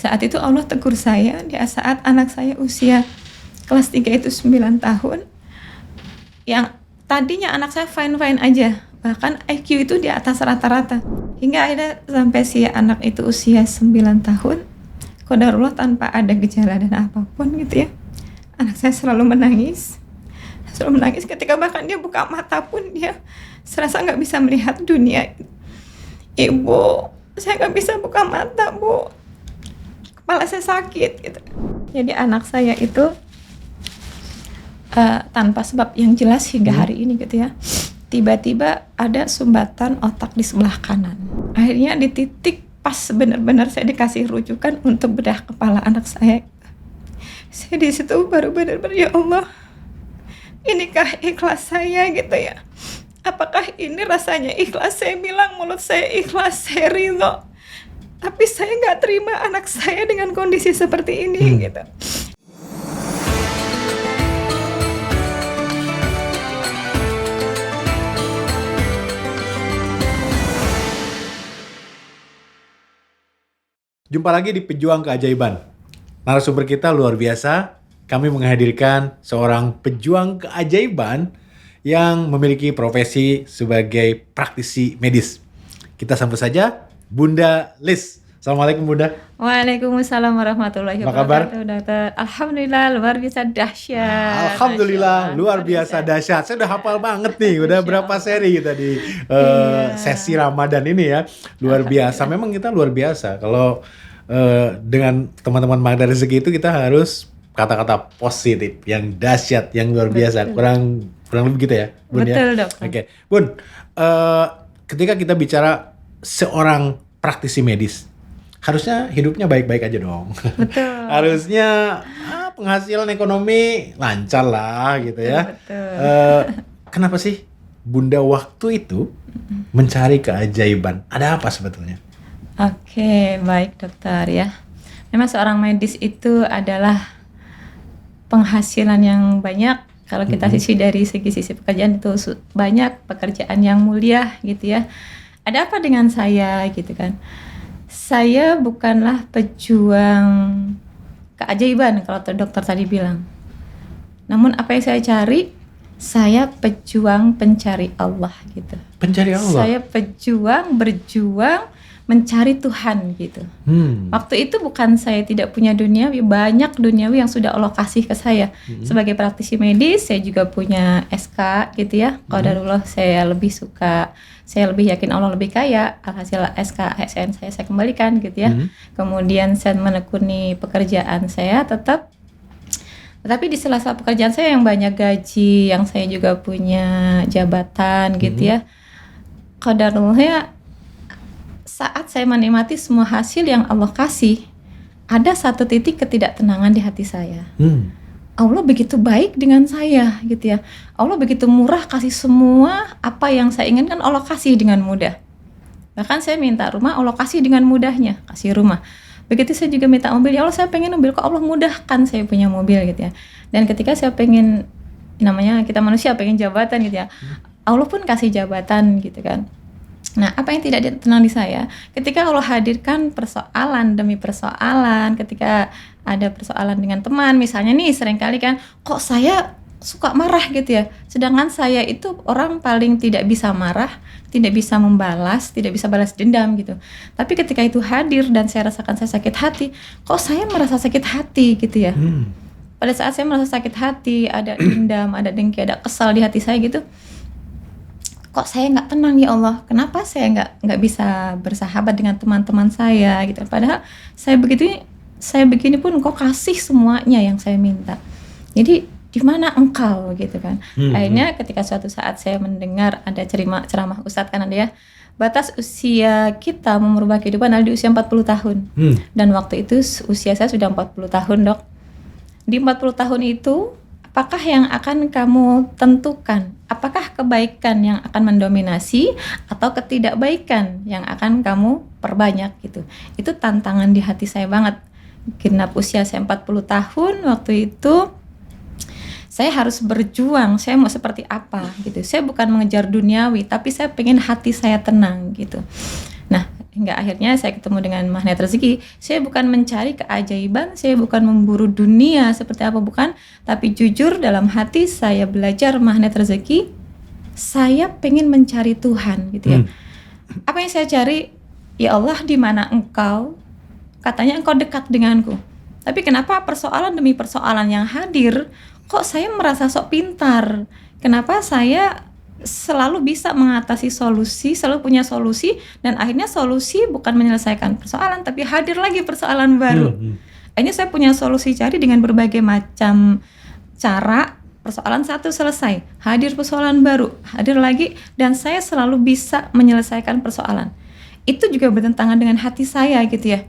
saat itu Allah tegur saya di saat anak saya usia kelas 3 itu 9 tahun. Yang tadinya anak saya fine-fine aja, bahkan IQ itu di atas rata-rata. Hingga akhirnya sampai si anak itu usia 9 tahun, qadarullah tanpa ada gejala dan apapun gitu ya. Anak saya selalu menangis ketika bahkan dia buka mata pun dia serasa nggak bisa melihat dunia. Ibu, saya nggak bisa buka mata, Bu. Kepala saya sakit gitu. Jadi anak saya itu tanpa sebab yang jelas hingga hari ini gitu ya, tiba-tiba ada sumbatan otak di sebelah kanan. Akhirnya di titik pas benar-benar saya dikasih rujukan untuk bedah kepala anak saya. Saya di situ baru benar-benar, ya Allah, inikah ikhlas saya gitu ya? Apakah ini rasanya ikhlas? Saya bilang mulut saya ikhlas, saya ridho, tapi saya nggak terima anak saya dengan kondisi seperti ini gitu. Jumpa lagi di Pejuang Keajaiban. Narasumber kita luar biasa. Kami menghadirkan seorang pejuang keajaiban yang memiliki profesi sebagai praktisi medis. Kita sambut saja Bunda Liz. Assalamualaikum Bunda. Waalaikumsalam warahmatullahi wabarakatuh, Dokter. Alhamdulillah luar biasa dahsyat. Alhamdulillah luar biasa dahsyat. Saya udah hafal banget nih. Udah berapa seri kita di sesi Ramadan ini ya. Luar biasa. Memang kita luar biasa. Kalau dengan teman-teman Magda Rezeki itu kita harus kata-kata positif, yang dahsyat, yang luar biasa. Kurang lebih gitu ya, Bun. Betul, ya? Dok. Oke. Bun, ketika kita bicara seorang praktisi medis, harusnya hidupnya baik-baik aja dong. Betul. Harusnya penghasilan ekonomi lancar lah gitu ya. Betul. Kenapa sih Bunda waktu itu mencari keajaiban? Ada apa sebetulnya? Oke, baik Dokter ya. Memang seorang medis itu adalah penghasilan yang banyak. Kalau kita sisi dari sisi pekerjaan itu banyak pekerjaan yang mulia gitu ya. Ada apa dengan saya gitu kan? Saya bukanlah pejuang keajaiban kalau dokter tadi bilang. Namun apa yang saya cari, saya pejuang pencari Allah gitu. Pencari Allah? Saya berjuang mencari Tuhan gitu. Waktu itu bukan saya tidak punya duniawi, banyak duniawi yang sudah Allah kasih ke saya. Sebagai praktisi medis, saya juga punya SK gitu ya. Qadarullah saya lebih yakin Allah lebih kaya. Alhasil SK HSN saya kembalikan gitu ya. Kemudian saya menekuni pekerjaan saya tetapi di sela-sela pekerjaan saya yang banyak gaji, yang saya juga punya jabatan gitu ya. Qadarullah saat saya menikmati semua hasil yang Allah kasih, ada satu titik ketidaktenangan di hati saya. Allah begitu baik dengan saya gitu ya. Allah begitu murah kasih semua apa yang saya inginkan, Allah kasih dengan mudah. Bahkan saya minta rumah, Allah kasih dengan mudahnya, kasih rumah. Begitu saya juga minta mobil, ya Allah saya pengen mobil, kok Allah mudahkan saya punya mobil gitu ya. Dan ketika saya pengen, namanya kita manusia pengen jabatan gitu ya, Allah pun kasih jabatan gitu kan. Nah, apa yang tidak tenang di saya, ketika Allah hadirkan persoalan demi persoalan, ketika ada persoalan dengan teman, misalnya nih seringkali kan, kok saya suka marah gitu ya, sedangkan saya itu orang paling tidak bisa marah, tidak bisa membalas, tidak bisa balas dendam gitu. Tapi ketika itu hadir dan saya rasakan saya sakit hati, kok saya merasa sakit hati gitu ya. Pada saat saya merasa sakit hati, ada dendam, ada dengki, ada kesal di hati saya gitu, kok saya nggak tenang ya Allah, kenapa saya nggak bisa bersahabat dengan teman-teman saya gitu, padahal saya begini pun kok kasih semuanya yang saya minta, jadi di mana engkau gitu kan. Akhirnya ketika suatu saat saya mendengar ada ceramah Ustadz kan ada ya, batas usia kita merubah kehidupan adalah di usia 40 tahun. Dan waktu itu usia saya sudah 40 tahun dok. Di 40 tahun itu apakah yang akan kamu tentukan? Apakah kebaikan yang akan mendominasi atau ketidakbaikan yang akan kamu perbanyak gitu? Itu tantangan di hati saya banget. Genap usia saya 40 tahun waktu itu, saya harus berjuang, saya mau seperti apa gitu. Saya bukan mengejar duniawi, tapi saya pengen hati saya tenang gitu. Nah, hingga akhirnya saya ketemu dengan magnet rezeki. Saya bukan mencari keajaiban, saya bukan memburu dunia seperti apa, bukan, tapi jujur dalam hati saya belajar magnet rezeki. Saya pengen mencari Tuhan gitu ya. Apa yang saya cari? Ya Allah, di mana Engkau? Katanya Engkau dekat denganku. Tapi kenapa persoalan demi persoalan yang hadir, kok saya merasa sok pintar? Kenapa saya selalu bisa mengatasi solusi, selalu punya solusi, dan akhirnya solusi bukan menyelesaikan persoalan, tapi hadir lagi persoalan baru. Akhirnya saya punya solusi cari dengan berbagai macam cara. Persoalan satu selesai, hadir persoalan baru, hadir lagi, dan saya selalu bisa menyelesaikan persoalan. Itu juga bertentangan dengan hati saya gitu ya.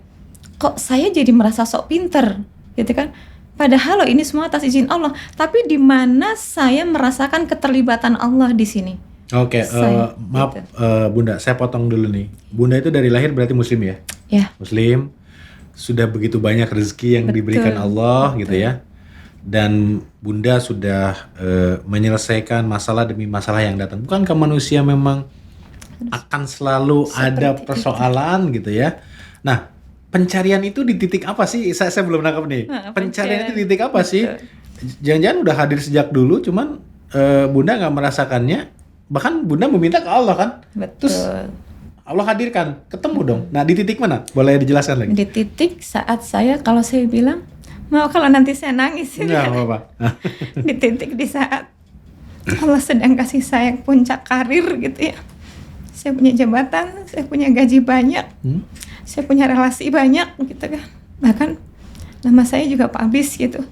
Kok saya jadi merasa sok pinter gitu kan? Padahal ini semua atas izin Allah. Tapi di mana saya merasakan keterlibatan Allah di sini? Oke, maaf gitu. Bunda, saya potong dulu nih. Bunda itu dari lahir berarti Muslim ya? Ya. Muslim, sudah begitu banyak rezeki yang diberikan Allah gitu ya. Dan Bunda sudah menyelesaikan masalah demi masalah yang datang. Bukankah manusia memang akan selalu ada persoalan gitu ya? Nah, pencarian itu di titik apa sih? Saya belum nangkap nih. Pencarian itu di titik apa sih? Jangan-jangan udah hadir sejak dulu, cuman Bunda nggak merasakannya. Bahkan Bunda meminta ke Allah kan? Betul. Terus Allah hadirkan, ketemu dong. Nah, di titik mana? Boleh dijelaskan lagi? Di titik saat saya, kalau saya bilang, mau kalau nanti saya nangis. Nggak apa-apa. Di titik di saat Allah sedang kasih saya puncak karir gitu ya. Saya punya jabatan, saya punya gaji banyak. Saya punya relasi banyak gitu kan. Bahkan nama saya juga publish gitu.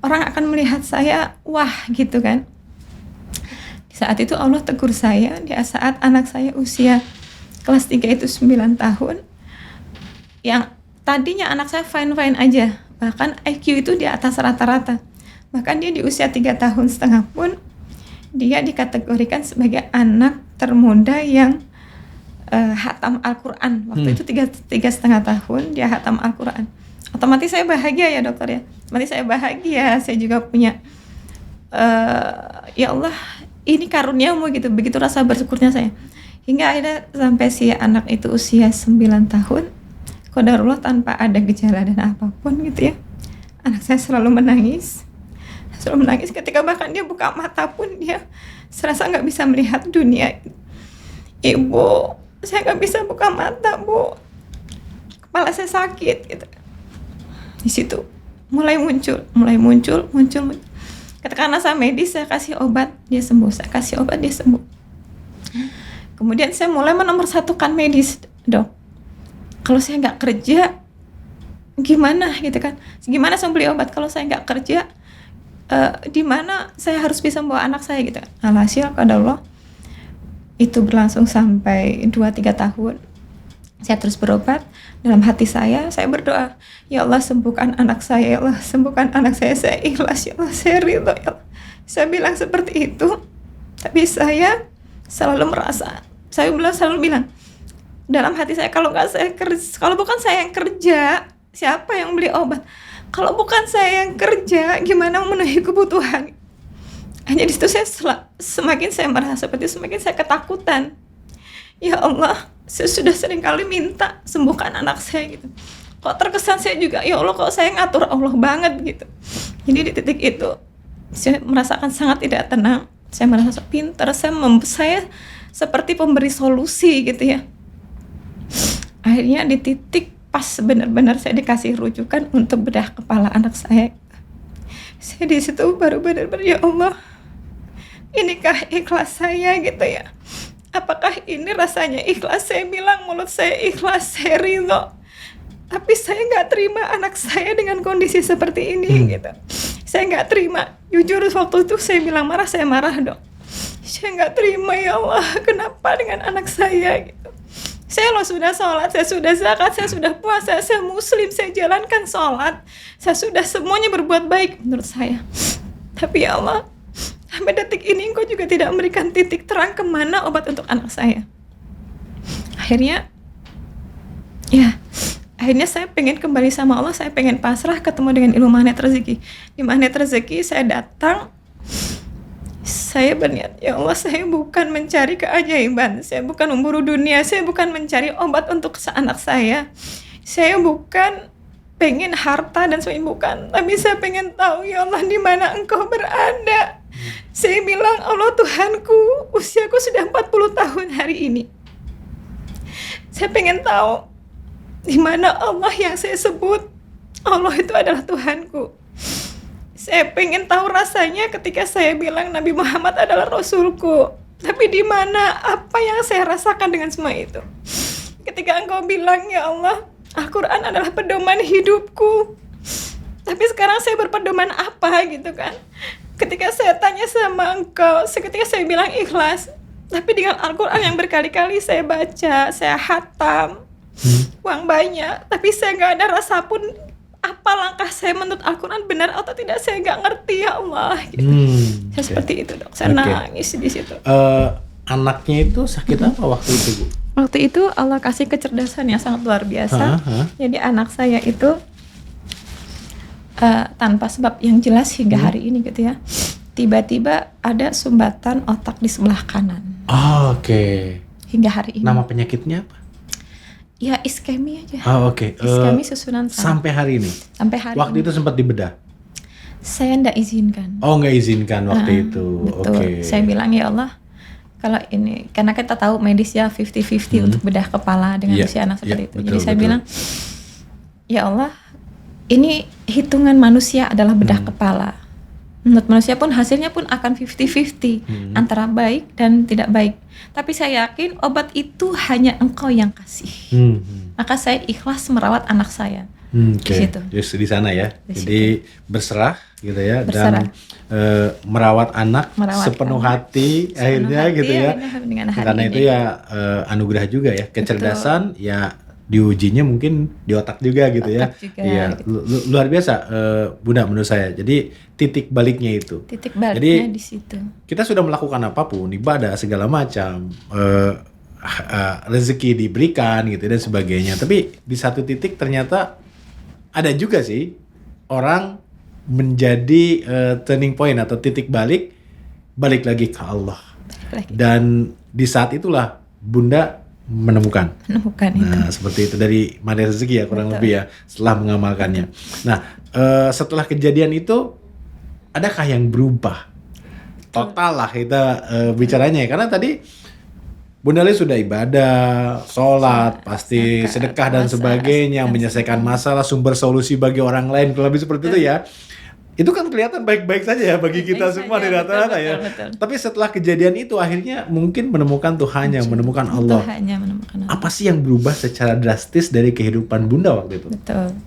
Orang akan melihat saya, wah gitu kan. Di saat itu Allah tegur saya, di saat anak saya usia kelas 3 itu 9 tahun. Yang tadinya anak saya fine-fine aja. Bahkan IQ itu di atas rata-rata. Bahkan dia di usia 3,5 tahun pun, dia dikategorikan sebagai anak termuda yang hatam Al-Quran. Waktu itu 3,5 tahun dia hatam Al-Quran. Otomatis saya bahagia ya dokter ya. Otomatis saya bahagia. Saya juga punya ya Allah, ini karuniamu gitu. Begitu rasa bersyukurnya saya. Hingga akhirnya sampai si anak itu usia 9 tahun, qadarullah tanpa ada gejala dan apapun gitu ya. Anak saya selalu menangis. Selalu menangis ketika bahkan dia buka mata pun dia serasa nggak bisa melihat dunia. Ibu, saya nggak bisa buka mata, Bu. Kepala saya sakit gitu. Di situ mulai muncul. Karena saya medis, saya kasih obat, dia sembuh. Saya kasih obat, dia sembuh. Kemudian saya mulai menomorsatukan medis, dok. Kalau saya nggak kerja, gimana gitu kan? Gimana saya beli obat kalau saya nggak kerja? Di mana saya harus bisa membawa anak saya gitu? Alhasil, qadarullah, itu berlangsung sampai 2-3 tahun. Saya terus berobat. Dalam hati saya berdoa, ya Allah sembuhkan anak saya, ya Allah sembuhkan anak saya ikhlas, ya Allah saya ridho, ya Allah. Saya bilang seperti itu, tapi saya selalu merasa, selalu bilang dalam hati saya, kalau bukan saya yang kerja, siapa yang beli obat? Kalau bukan saya yang kerja, gimana memenuhi kebutuhan? Hanya di situ semakin saya merasa seperti itu, semakin saya ketakutan. Ya Allah, saya sudah sering kali minta sembuhkan anak saya gitu. Kok terkesan saya juga, ya Allah kok saya ngatur Allah banget gitu. Jadi di titik itu saya merasakan sangat tidak tenang. Saya merasa pintar, saya seperti pemberi solusi gitu ya. Akhirnya di titik pas benar-benar saya dikasih rujukan untuk bedah kepala anak saya. Saya di situ baru benar-benar, ya Allah, inikah ikhlas saya gitu ya. Apakah ini rasanya ikhlas? Saya bilang mulut saya ikhlas, saya ridho. Tapi saya nggak terima anak saya dengan kondisi seperti ini gitu. Saya nggak terima. Jujur waktu itu saya bilang marah, saya marah dok. Saya nggak terima, ya Allah, kenapa dengan anak saya gitu. Saya sudah sholat, saya sudah zakat, saya sudah puasa, saya muslim, saya jalankan sholat. Saya sudah semuanya berbuat baik menurut saya. Tapi ya Allah, sampai detik ini Engkau juga tidak memberikan titik terang kemana obat untuk anak saya. Akhirnya saya pengen kembali sama Allah, saya pengen pasrah, ketemu dengan ilmu magnet rezeki. Di magnet rezeki saya datang, Saya berniat, ya Allah, saya bukan mencari keajaiban, saya bukan memburu dunia, saya bukan mencari obat untuk anak saya bukan pengen harta dan sebagainya, bukan. Tapi saya pengen tahu, ya Allah, di mana Engkau berada. Saya bilang, Allah Tuhanku, usiaku sudah 40 tahun hari ini. Saya pengen tahu di mana Allah yang saya sebut. Allah itu adalah Tuhanku. Saya pengen tahu rasanya ketika saya bilang Nabi Muhammad adalah Rasulku. Tapi di mana apa yang saya rasakan dengan semua itu? Ketika Engkau bilang, ya Allah, Al-Quran adalah pedoman hidupku. Tapi sekarang saya berpedoman apa gitu kan? Ketika saya tanya sama Engkau, ketika saya bilang ikhlas. Tapi dengan Al-Quran yang berkali-kali saya baca, saya hatam, uang banyak. Tapi saya gak ada rasa pun apa langkah saya menurut Al-Quran benar atau tidak, saya gak ngerti, ya Allah gitu. Saya seperti itu, Dok. Saya nangis di situ. Anaknya itu sakit apa waktu itu, Bu? Waktu itu Allah kasih kecerdasan yang sangat luar biasa. Jadi anak saya itu tanpa sebab yang jelas hingga hari ini gitu ya, tiba-tiba ada sumbatan otak di sebelah kanan. Oke. Hingga hari ini. Nama penyakitnya apa? Ya iskemi aja. Oke. Iskemi susunan saraf. Sampai hari ini? Sampai hari waktu ini. Itu sempat dibedah? Saya nggak izinkan. Nggak izinkan waktu itu. Betul. Oke. Saya bilang, ya Allah, kalau ini, karena kita tahu medis ya 50-50 untuk bedah kepala dengan usia anak seperti itu. Betul, jadi saya bilang, ya Allah, ini hitungan manusia adalah bedah kepala. Menurut manusia pun hasilnya pun akan 50-50 antara baik dan tidak baik. Tapi saya yakin obat itu hanya Engkau yang kasih. Maka saya ikhlas merawat anak saya. Di situ. Just di sana ya. Jadi berserah gitu ya. Berserah. Dan merawat anak sepenuh hati akhirnya gitu ya. Karena itu ya anugerah juga ya, kecerdasan. Betul. Ya diujinya mungkin di otak juga gitu ya. Iya, luar biasa Bunda menurut saya. Jadi titik baliknya itu. Titik baliknya jadi, di situ. Kita sudah melakukan apapun, ibadah segala macam, rezeki diberikan gitu dan sebagainya. Tapi di satu titik ternyata ada juga sih orang menjadi turning point atau titik balik lagi ke Allah. Dan di saat itulah Bunda menemukan itu. Nah, seperti itu dari Mada Rezeki ya kurang lebih ya setelah mengamalkannya. Nah, setelah kejadian itu adakah yang berubah? Total lah kita bicaranya ya. Karena tadi Bunda Lee sudah ibadah, sholat, pasti sedekah dan sebagainya, menyelesaikan masalah, sumber solusi bagi orang lain, kalau lebih seperti itu ya. Itu kan kelihatan baik-baik saja ya bagi kita semua di rata-rata ya. Betul. Tapi setelah kejadian itu akhirnya mungkin menemukan Tuhan yang menemukan Allah. Apa sih yang berubah secara drastis dari kehidupan Bunda waktu itu? Betul.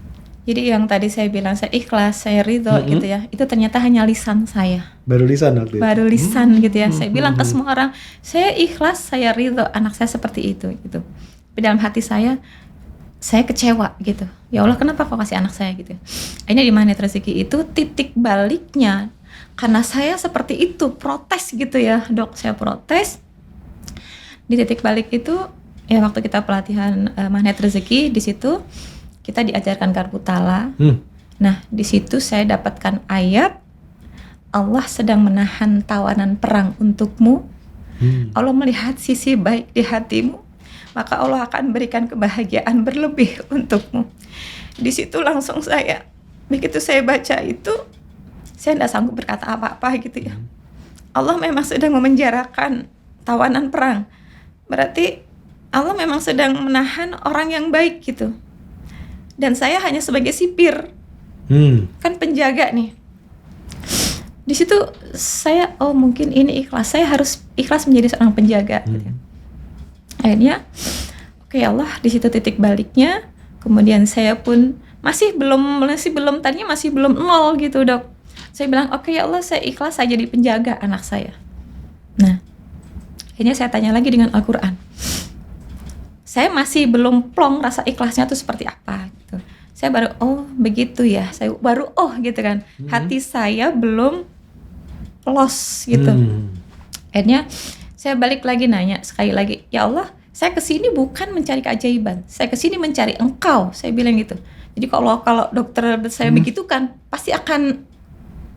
Jadi yang tadi saya bilang saya ikhlas, saya ridho gitu ya. Itu ternyata hanya lisan saya. Baru lisan waktu itu. Baru lisan gitu ya. Saya bilang ke semua orang, saya ikhlas, saya ridho anak saya seperti itu gitu. Tapi dalam hati saya kecewa gitu. Ya Allah, kenapa kau kasih anak saya gitu. Akhirnya di Magnet Rezeki itu titik baliknya. Karena saya seperti itu, protes gitu ya, Dok. Saya protes. Di titik balik itu ya waktu kita pelatihan Magnet Rezeki, di situ kita diajarkan Karbutala. Nah, di situ saya dapatkan ayat Allah sedang menahan tawanan perang untukmu. Allah melihat sisi baik di hatimu. Maka Allah akan berikan kebahagiaan berlebih untukmu. Di situ langsung begitu saya baca itu, saya tidak sanggup berkata apa-apa gitu ya. Allah memang sedang memenjarakan tawanan perang. Berarti Allah memang sedang menahan orang yang baik gitu. Dan saya hanya sebagai sipir, kan penjaga nih. Di situ saya, mungkin ini ikhlas. Saya harus ikhlas menjadi seorang penjaga. Gitu. Akhirnya, oke Allah, di situ titik baliknya. Kemudian saya pun masih belum tadinya masih belum nol gitu, Dok. Saya bilang, oke ya Allah, saya ikhlas saya jadi penjaga anak saya. Nah, akhirnya saya tanya lagi dengan Al-Quran. Saya masih belum plong rasa ikhlasnya tuh seperti apa gitu. Saya baru begitu ya. Saya baru gitu kan. Hati saya belum los gitu. Akhirnya saya balik lagi nanya sekali lagi, ya Allah, saya kesini bukan mencari keajaiban, saya kesini mencari Engkau. Saya bilang gitu. Jadi kalau dokter saya begitu kan, pasti akan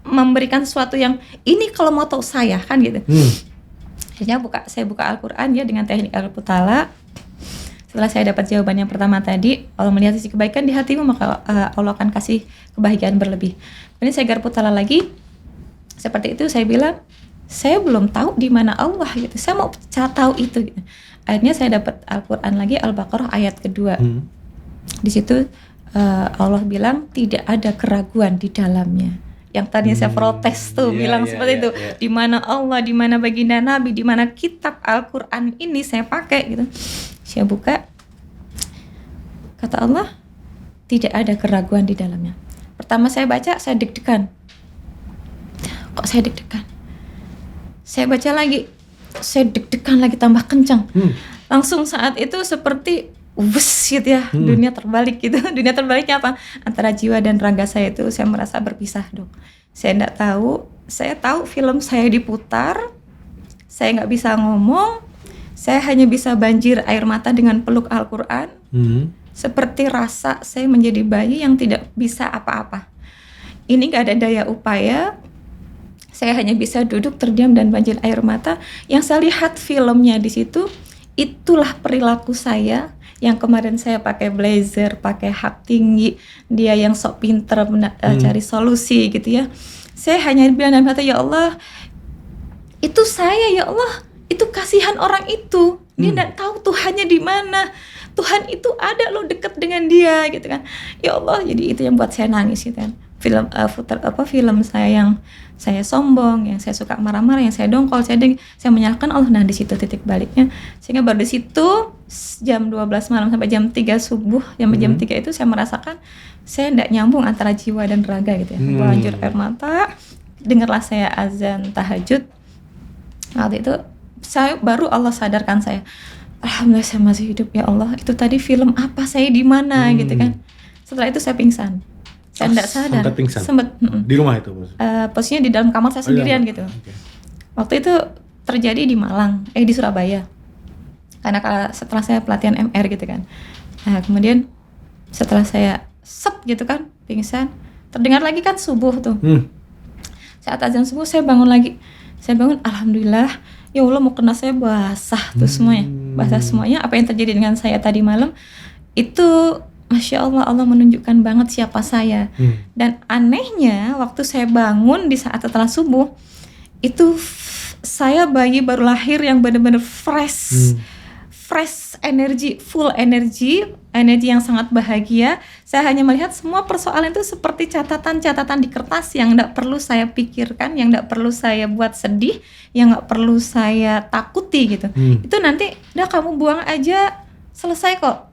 memberikan sesuatu yang ini kalau mau tahu saya kan gitu. Akhirnya saya buka Al-Quran ya dengan teknik Al-Qutala. Setelah saya dapat jawaban yang pertama tadi, Allah melihat sisi kebaikan di hatimu, maka Allah akan kasih kebahagiaan berlebih. Kemudian saya garpu tala lagi, seperti itu saya bilang, saya belum tahu di mana Allah gitu. Saya mau tahu itu. Gitu. Akhirnya saya dapat Al-Quran lagi, Al-Baqarah ayat kedua. Di situ Allah bilang tidak ada keraguan di dalamnya. Yang tadinya saya protes tuh bilang seperti itu. Di mana Allah, di mana baginda Nabi, di mana kitab Al-Quran ini saya pakai gitu. Saya buka, kata Allah tidak ada keraguan di dalamnya. Pertama saya baca, saya deg-degan. Kok saya deg-degan? Saya baca lagi, saya deg-degan lagi tambah kencang. Langsung saat itu seperti gitu ya, dunia terbalik gitu. Dunia terbaliknya apa? Antara jiwa dan raga saya itu saya merasa berpisah dong. Saya enggak tahu, saya tahu film saya diputar, saya nggak bisa ngomong, saya hanya bisa banjir air mata dengan peluk Al-Quran. Seperti rasa saya menjadi bayi yang tidak bisa apa-apa. Ini nggak ada daya upaya, saya hanya bisa duduk terdiam dan banjir air mata. Yang saya lihat filmnya di situ, itulah perilaku saya. Yang kemarin saya pakai blazer, pakai hak tinggi, dia yang sok pinter cari solusi gitu ya. Saya hanya bilang dalam hati, ya Allah, itu saya ya Allah, itu kasihan orang itu. Dia tidak tahu Tuhannya di mana. Tuhan itu ada loh dekat dengan dia gitu kan. Ya Allah, jadi itu yang buat saya nangis gitu kan. Film film saya yang saya sombong, yang saya suka marah-marah, yang saya dongkol, saya menyalahkan Allah. Nah di situ titik baliknya, sehingga baru di situ jam 12 malam sampai jam 3 subuh, jam 3 itu saya merasakan saya tidak nyambung antara jiwa dan raga gitu ya. Banjir air mata, dengarlah saya azan tahajud. Waktu itu baru Allah sadarkan saya, alhamdulillah saya masih hidup ya Allah. Itu tadi film apa, saya di mana gitu kan. Setelah itu saya pingsan. Saya tidak sadar. Sempat pingsan? Di rumah itu? Posisinya di dalam kamar saya sendirian gitu. Okay. Waktu itu terjadi di Malang, di Surabaya. Karena setelah saya pelatihan MR gitu kan. Nah, kemudian setelah saya gitu kan, pingsan. Terdengar lagi kan subuh tuh. Saat azan subuh saya bangun lagi. Saya bangun, alhamdulillah. Ya Allah, mau kena saya basah tuh semuanya. Basah semuanya. Apa yang terjadi dengan saya tadi malam itu, Masya Allah, Allah menunjukkan banget siapa saya. Dan anehnya waktu saya bangun di saat setelah subuh, itu saya bayi baru lahir yang benar-benar fresh energi, full energi yang sangat bahagia. Saya hanya melihat semua persoalan itu seperti catatan-catatan di kertas yang tidak perlu saya pikirkan, yang tidak perlu saya buat sedih, yang tidak perlu saya takuti gitu. Itu nanti udah kamu buang aja, selesai kok.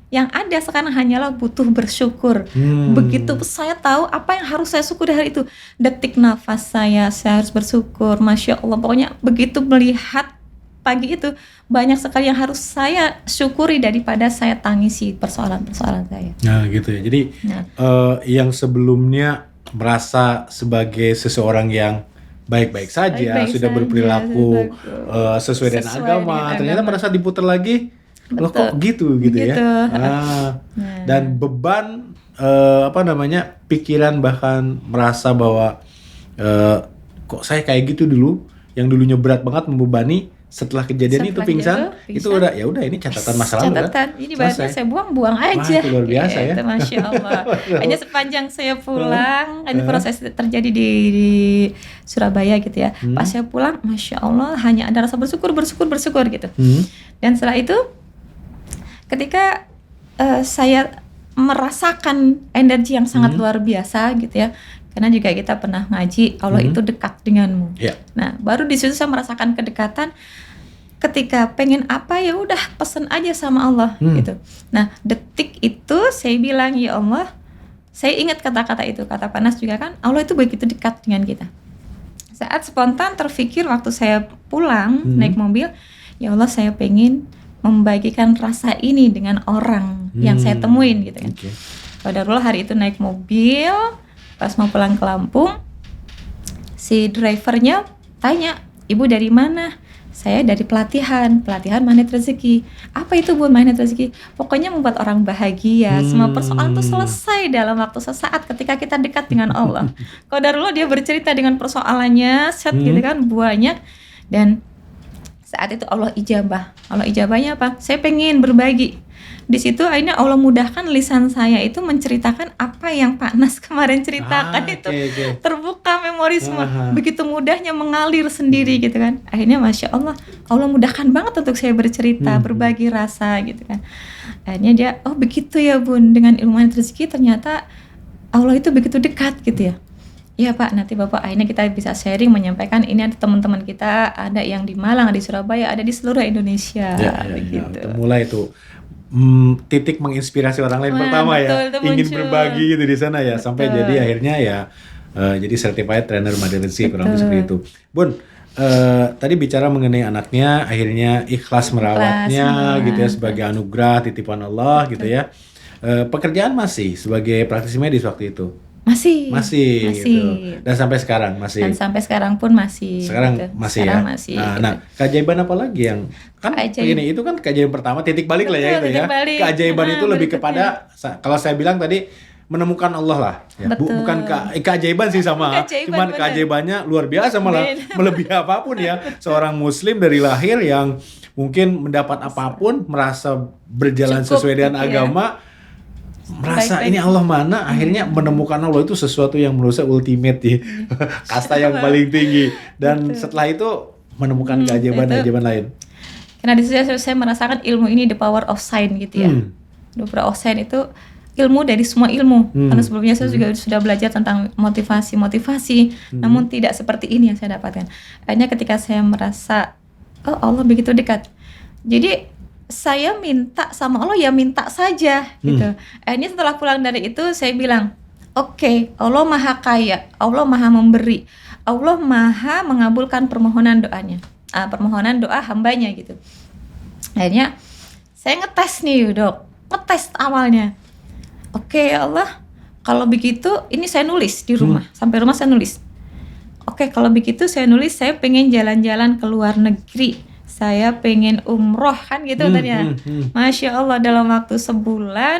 Yang ada sekarang hanyalah butuh bersyukur. Begitu saya tahu apa yang harus saya syukuri hari itu, detik nafas saya harus bersyukur. Masya Allah, pokoknya begitu melihat pagi itu banyak sekali yang harus saya syukuri daripada saya tangisi persoalan-persoalan saya. Nah gitu ya. Jadi yang sebelumnya merasa sebagai seseorang yang baik-baik saja, sudah berperilaku sesuai dengan agama, ternyata pada saat diputar lagi, loh kok gitu ya. Dan beban pikiran, bahkan merasa bahwa kok saya kayak gitu dulu, yang dulunya berat banget membebani, setelah kejadian itu pingsan, itu udah ya udah, ini catatan masa lalu kan. Ini barunya saya buang aja. Itu luar biasa ya. Masya Allah. Hanya sepanjang saya pulang, ini proses terjadi di Surabaya gitu ya. Pas saya pulang, Masya Allah, hanya ada rasa bersyukur gitu. Dan setelah itu, ketika saya merasakan energi yang sangat luar biasa gitu ya, karena juga kita pernah ngaji Allah itu dekat denganmu. Nah, baru di situ saya merasakan kedekatan. Ketika pengen apa, ya udah pesen aja sama Allah gitu. Nah, detik itu saya bilang, ya Allah, saya ingat kata-kata itu, kata Panas juga kan, Allah itu begitu dekat dengan kita. Saat spontan terfikir waktu saya pulang naik mobil, ya Allah, saya pengen membagikan rasa ini dengan orang yang saya temuin gitu kan. Qadarullah hari itu naik mobil, pas mau pulang ke Lampung, si drivernya tanya, ibu dari mana? saya dari pelatihan magnet rezeki. Apa itu Bun magnet rezeki? Pokoknya membuat orang bahagia. Semua persoalan itu selesai dalam waktu sesaat ketika kita dekat dengan Allah. Qadarullah dia bercerita dengan persoalannya, gitu kan, banyak. Dan saat itu Allah ijabah. Allah ijabahnya apa? Saya pengen berbagi. Di situ akhirnya Allah mudahkan lisan saya itu menceritakan apa yang Pak Nas kemarin ceritakan terbuka memori semua. Begitu mudahnya mengalir sendiri gitu kan. Akhirnya Masya Allah, Allah mudahkan banget untuk saya bercerita, berbagi rasa gitu kan. Akhirnya dia, oh begitu ya Bun, dengan ilmu rezeki ternyata Allah itu begitu dekat gitu ya. Iya Pak, nanti Bapak akhirnya kita bisa sharing menyampaikan ini ada teman-teman kita, ada yang di Malang, ada di Surabaya, ada di seluruh Indonesia. Gitu. Mulai itu titik menginspirasi orang lain pertama ya, ingin berbagi gitu di sana ya, sampai jadi akhirnya ya jadi certified trainer magnet rezeki kurang lebih seperti itu. Bun, tadi bicara mengenai anaknya, akhirnya ikhlas merawatnya gitu ya sebagai anugerah titipan Allah gitu ya. Pekerjaan masih sebagai praktisi medis waktu itu. Masih. Gitu. Dan sampai sekarang masih. Dan sampai sekarang pun masih. Sekarang gitu. masih sekarang ya. Masih, nah, keajaiban apa lagi yang kan ini itu kan keajaiban pertama titik balik lah ya itu ya. Keajaiban itu lebih kepada kalau saya bilang tadi menemukan Allah lah. Ya. Bukan keajaiban sih sama. Cuman keajaibannya luar biasa malah melebihi apapun ya. Seorang muslim dari lahir yang mungkin mendapat apapun merasa berjalan cukup, sesuai dengan agama. Merasa ini Allah mana, akhirnya menemukan Allah itu sesuatu yang menurut saya ultimate ya. Kasta yang paling tinggi. Dan setelah itu menemukan keajaiban-keajaiban lain. Karena di situ saya merasakan ilmu ini the power of sign gitu ya. The power of sign itu ilmu dari semua ilmu. Karena sebelumnya saya juga sudah belajar tentang motivasi, namun tidak seperti ini yang saya dapatkan. Akhirnya ketika saya merasa, oh Allah begitu dekat. Jadi saya minta sama Allah ya minta saja gitu. Akhirnya setelah pulang dari itu saya bilang, oke, Allah Maha Kaya, Allah Maha Memberi, Allah Maha mengabulkan permohonan doanya, permohonan doa hambanya gitu. Akhirnya saya ngetes nih Dok, ngetes awalnya. Oke ya Allah, kalau begitu ini saya nulis di rumah, sampai rumah saya nulis. Oke, kalau begitu saya nulis saya pengen jalan-jalan ke luar negeri. Saya pengen umroh kan gitu katanya. Masya Allah dalam waktu sebulan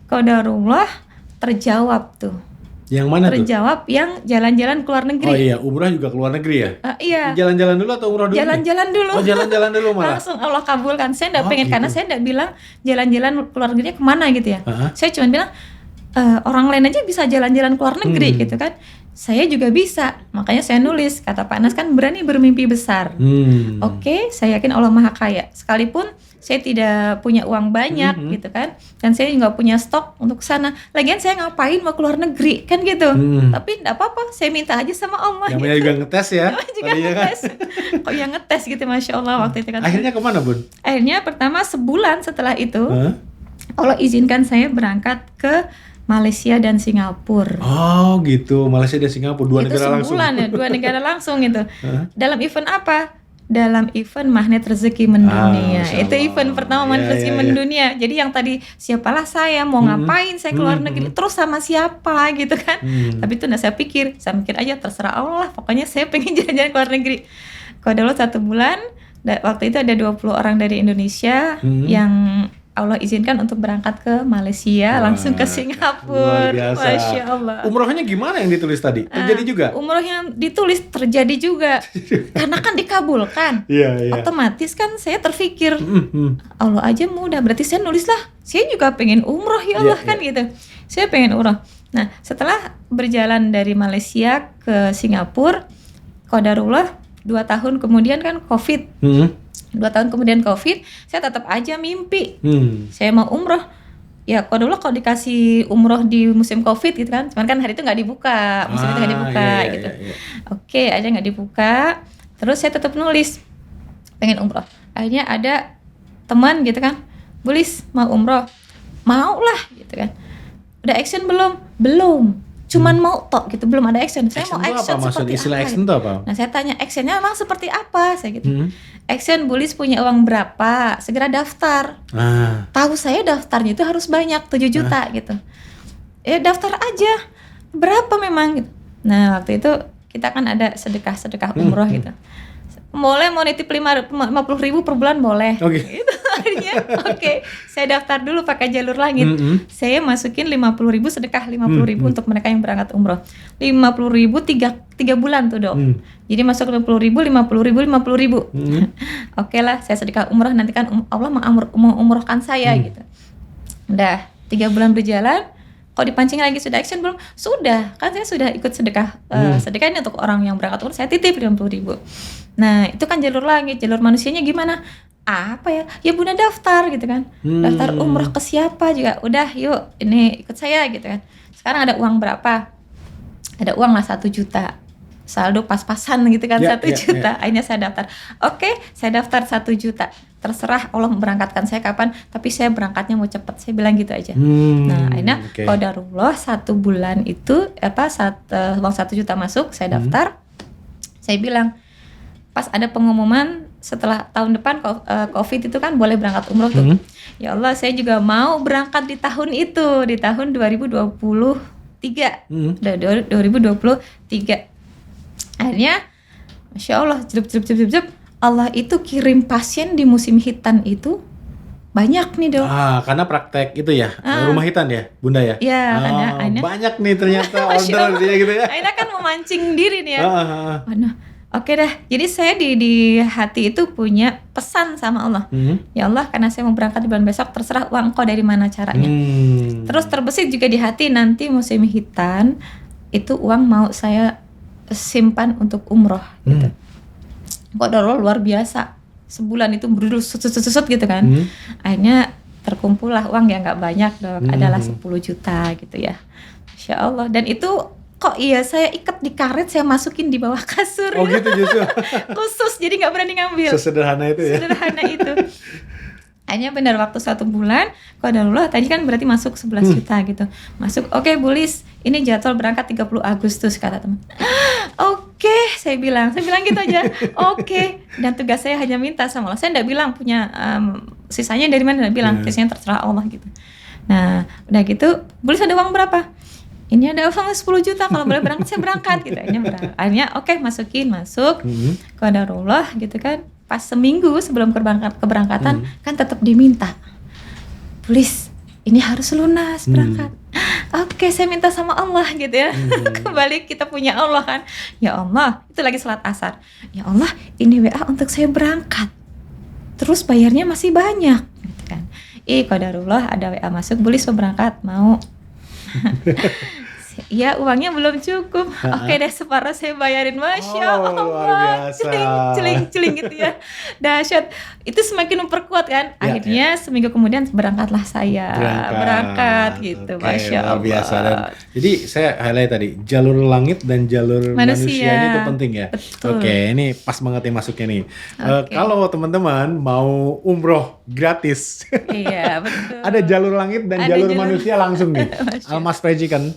qadarullah terjawab tuh. Yang mana terjawab tuh? Yang jalan-jalan ke luar negeri. Oh iya, umroh juga ke luar negeri ya? Iya. Jalan-jalan dulu atau umroh dulu? Jalan-jalan dulu. Oh jalan-jalan dulu malah? Langsung Allah kabulkan. Saya enggak pengen gitu. Karena saya enggak bilang jalan-jalan ke luar negeri kemana gitu ya. Saya cuma bilang orang lain aja bisa jalan-jalan ke luar negeri gitu kan. Saya juga bisa, makanya saya nulis, kata Pak Nas kan berani bermimpi besar. Oke, saya yakin Allah Maha Kaya. Sekalipun saya tidak punya uang banyak gitu kan, dan saya nggak punya stok untuk sana. Lagian saya ngapain mau ke luar negeri kan gitu. Tapi nggak apa-apa, saya minta aja sama Allah. Namanya gitu. Juga ngetes ya. Juga ngetes. Kok yang ngetes gitu, Masya Allah waktu itu kan. Akhirnya kemana Bun? Akhirnya pertama sebulan setelah itu, Allah izinkan saya berangkat ke Malaysia dan Singapura. Oh gitu, Malaysia dan Singapura dua negara langsung. Itu sebulan ya, dua negara langsung gitu. Dalam event apa? Dalam event Magnet Rezeki Mendunia. Itu event pertama Magnet Rezeki Mendunia. Jadi yang tadi siapalah saya, mau ngapain saya keluar negeri, terus sama siapa gitu kan. Tapi itu saya mikir aja terserah Allah lah. Pokoknya saya pengen jalan-jalan keluar negeri. Kalau dulu 1 bulan, waktu itu ada 20 orang dari Indonesia yang Allah izinkan untuk berangkat ke Malaysia, langsung ke Singapura. Masya Allah. Umrohnya gimana yang ditulis tadi? Terjadi juga? Umroh yang ditulis terjadi juga. Karena kan dikabulkan. Otomatis kan saya terpikir, Allah aja mudah, berarti saya nulis lah. Saya juga pengen umroh ya Allah kan gitu. Saya pengen umroh. Nah, setelah berjalan dari Malaysia ke Singapura, qadarullah 2 tahun kemudian kan COVID. 2 tahun kemudian COVID, saya tetap aja mimpi. Saya mau umroh. Ya kalau dikasih umroh di musim COVID gitu kan. Cuman kan hari itu nggak dibuka, musim itu nggak dibuka gitu. Oke, aja nggak dibuka. Terus saya tetap nulis, pengen umroh. Akhirnya ada teman gitu kan, Bulis mau umroh. Mau lah gitu kan. Udah action belum? Belum. Cuman mau tok gitu, belum ada action. Saya mau action seperti apa? Istilah action itu apa? Nah saya tanya actionnya memang seperti apa? Saya gitu. Action Bulis punya uang berapa? Segera daftar. Tahu saya daftarnya itu harus banyak 7 juta gitu. Ya daftar aja. Berapa memang gitu. Nah waktu itu kita kan ada sedekah umroh gitu. boleh, mau nitip 50.000 per bulan boleh. Oke. Gitu. Akhirnya oke, saya daftar dulu pakai jalur langit. Saya masukin 50.000 sedekah 50.000 untuk mereka yang berangkat umroh. 50.000 tiga bulan tuh dok. Jadi masuk 50.000, 50.000, 50.000. Oke lah, saya sedekah umroh, nanti kan Allah mengumrohkan saya gitu. Udah 3 bulan berjalan. Kok dipancing lagi sudah action belum? Sudah, kan saya sudah ikut sedekah. Sedekah ini untuk orang yang berangkat umroh, saya titip 50.000. Nah itu kan jalur langit, jalur manusianya gimana? Apa ya? Ya Bunda daftar gitu kan. Daftar umroh ke siapa juga. Udah yuk ini ikut saya gitu kan. Sekarang ada uang berapa? Ada uang lah 1 juta. Saldo pas-pasan gitu kan, 1 juta. Akhirnya saya daftar. Oke, saya daftar 1 juta. Terserah Allah memberangkatkan saya kapan, tapi saya berangkatnya mau cepet, saya bilang gitu aja. Nah akhirnya qadarullah 1 bulan itu uang 1 juta masuk, saya daftar. Saya bilang pas ada pengumuman setelah tahun depan COVID itu kan boleh berangkat umroh tuh. Ya Allah, saya juga mau berangkat di tahun itu, di tahun 2023. 2023. Akhirnya Masya Allah, jelup. Allah itu kirim pasien di musim hitan itu banyak nih dok. Karena praktek itu ya, rumah hitan ya, Bunda ya? Iya, karena banyak nih ternyata order dia gitu ya. Akhirnya kan memancing diri nih ya. Nah, oke dah, jadi saya di hati itu punya pesan sama Allah. Ya Allah, karena saya mau berangkat di bulan besok, terserah uang Engkau dari mana caranya. Terus terbesit juga di hati, nanti musim hitan itu uang mau saya simpan untuk umroh gitu. Kok luar biasa, sebulan itu berduduk susut gitu kan. Akhirnya terkumpullah uang yang nggak banyak dok, adalah 10 juta gitu ya. Masya Allah. Dan itu kok saya ikat di karet, saya masukin di bawah kasur. Oh gitu justru. Khusus, jadi nggak berani ngambil. Sesederhana itu ya. Sederhana itu. Akhirnya benar waktu 1 bulan, qadarullah tadi kan berarti masuk 11 juta gitu. Masuk, oke Bulis, ini jadwal berangkat 30 Agustus kata teman. Oke, saya bilang gitu aja. Oke, dan tugas saya hanya minta sama Allah. Saya enggak bilang punya sisanya dari mana, enggak bilang, sisanya terserah Allah gitu. Nah, udah gitu, Bulis ada uang berapa? Ini ada uang 10 juta, kalau boleh berangkat saya berangkat gitu. Akhirnya oke, masuk. Qadarullah gitu kan. Pas seminggu sebelum keberangkatan kan tetap diminta, Bulis ini harus lunas berangkat. Oke, saya minta sama Allah gitu ya. Kembali kita punya Allah kan. Ya Allah, itu lagi salat asar. Ya Allah, ini WA untuk saya berangkat. Terus bayarnya masih banyak gitu kan. Qadarullah ada WA masuk, Bulis mau berangkat, mau. Ya uangnya belum cukup. Oke deh, separuh saya bayarin. Masya Allah, celing gitu ya, dahsyat. Itu semakin memperkuat kan. Akhirnya seminggu kemudian berangkatlah saya berangkat gitu. Masya Allah, biasa. Dan jadi saya highlight tadi jalur langit dan jalur manusianya itu penting ya. Oke, ini pas banget nih masuknya nih. Kalau teman-teman mau umroh gratis, iya betul, ada jalur langit dan jalur manusia langsung nih. Almas Rajikan,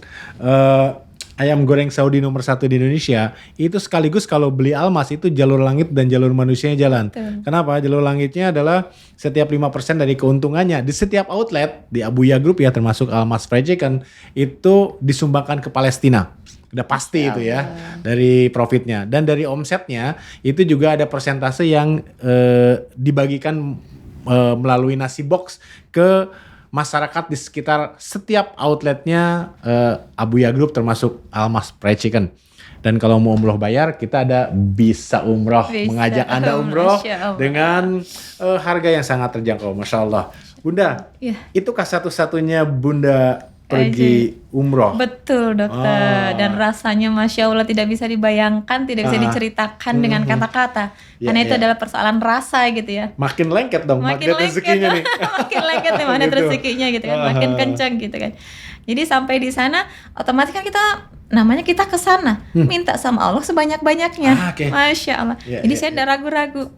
ayam goreng Saudi nomor 1 di Indonesia, itu sekaligus kalau beli Almas itu jalur langit dan jalur manusianya jalan. Kenapa? Jalur langitnya adalah setiap 5% dari keuntungannya di setiap outlet di Abuya Group ya, termasuk Almas Rajikan, itu disumbangkan ke Palestina. Udah pasti itu ya, dari profitnya. Dan dari omsetnya itu juga ada persentase yang dibagikan melalui nasi box ke masyarakat di sekitar setiap outletnya Abuya Group termasuk Almas Fried Chicken. Dan kalau mau umroh bayar, kita ada Bisa Umroh, mengajak Anda umroh dengan harga yang sangat terjangkau, Masya Allah. Bunda, itukah satu-satunya Bunda pergi umroh? Betul dokter, dan rasanya Masya Allah tidak bisa dibayangkan, tidak bisa diceritakan dengan kata-kata, karena itu adalah persoalan rasa gitu ya. Makin lengket dong magnet rezekinya nih. Makin lengket nih magnet rezekinya gitu kan, makin kencang gitu kan. Jadi sampai di sana otomatis kan kita ke sana minta sama Allah sebanyak-banyaknya. Masya Allah. Jadi saya tidak ragu-ragu.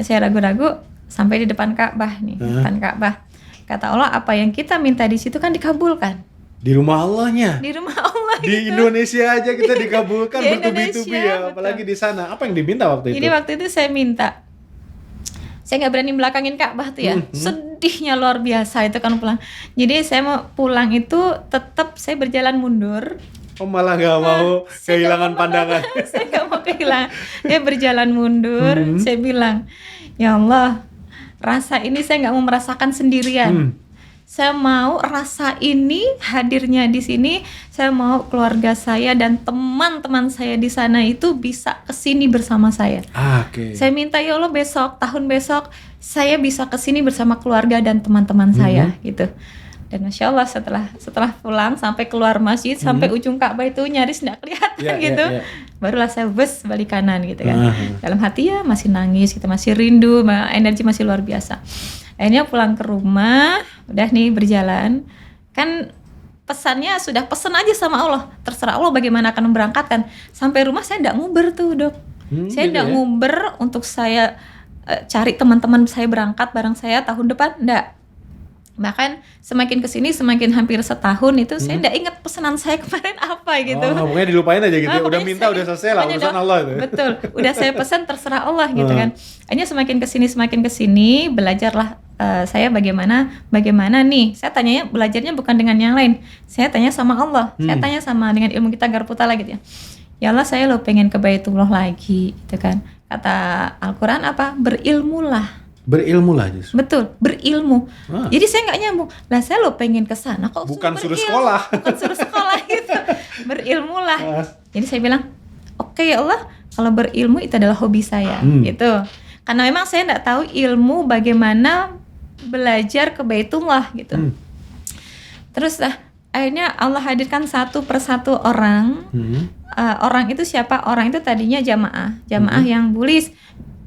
Saya ragu-ragu sampai di depan Ka'bah nih, depan Ka'bah. Kata Allah, apa yang kita minta di situ kan dikabulkan. Di rumah Allahnya. Di rumah Allah. Di gitu. Indonesia aja kita dikabulkan bertubi-tubi ya, apalagi di sana. Apa yang diminta waktu itu? Jadi waktu itu saya minta, saya nggak berani belakangin Ka'bah tuh ya. Sedihnya luar biasa itu kan pulang. Jadi saya mau pulang itu tetap saya berjalan mundur Oh malah nggak mau kehilangan pandangan. Saya nggak mau kehilangan. Dia berjalan mundur. Saya bilang, ya Allah, rasa ini saya nggak mau merasakan sendirian. Saya mau rasa ini hadirnya di sini. Saya mau keluarga saya dan teman-teman saya di sana itu bisa kesini bersama saya. Oke. Saya minta ya Allah tahun besok saya bisa kesini bersama keluarga dan teman-teman saya gitu. Dan Masya Allah setelah pulang sampai keluar masjid sampai ujung Ka'bah itu nyaris nggak kelihatan gitu. Barulah saya balik kanan gitu kan. Dalam hati ya masih nangis, kita masih rindu, energi masih luar biasa. Akhirnya pulang ke rumah, udah nih berjalan. Kan pesannya sudah pesen aja sama Allah. Terserah Allah bagaimana akan memberangkatkan. Sampai rumah saya enggak nguber tuh, Dok. Saya enggak nguber untuk saya cari teman-teman saya berangkat bareng saya tahun depan, enggak. Bahkan semakin kesini semakin hampir setahun itu saya enggak ingat pesanan saya kemarin apa gitu. Pokoknya dilupain aja gitu. Udah minta udah selesai lah urusan Allah itu. Betul. Udah saya pesan terserah Allah gitu kan. Akhirnya semakin kesini belajarlah saya bagaimana nih. Saya tanyanya belajarnya bukan dengan yang lain. Saya tanya sama Allah. Saya tanya sama dengan ilmu kita Garputala gitu ya. Ya Allah, saya lo pengen ke Baitullah lagi gitu kan. Kata Al-Qur'an apa? Berilmulah justru. Betul, berilmu. Jadi saya nggak nyambung. Lah saya lo pengen ke sana kok bukan suruh sekolah. Bukan suruh sekolah gitu. Berilmulah. Jadi saya bilang, "Oke ya Allah, kalau berilmu itu adalah hobi saya." Gitu. Karena memang saya nggak tahu ilmu bagaimana belajar ke Baitullah gitu. Terus akhirnya Allah hadirkan satu persatu orang. Orang itu siapa? Orang itu tadinya jamaah yang bulis.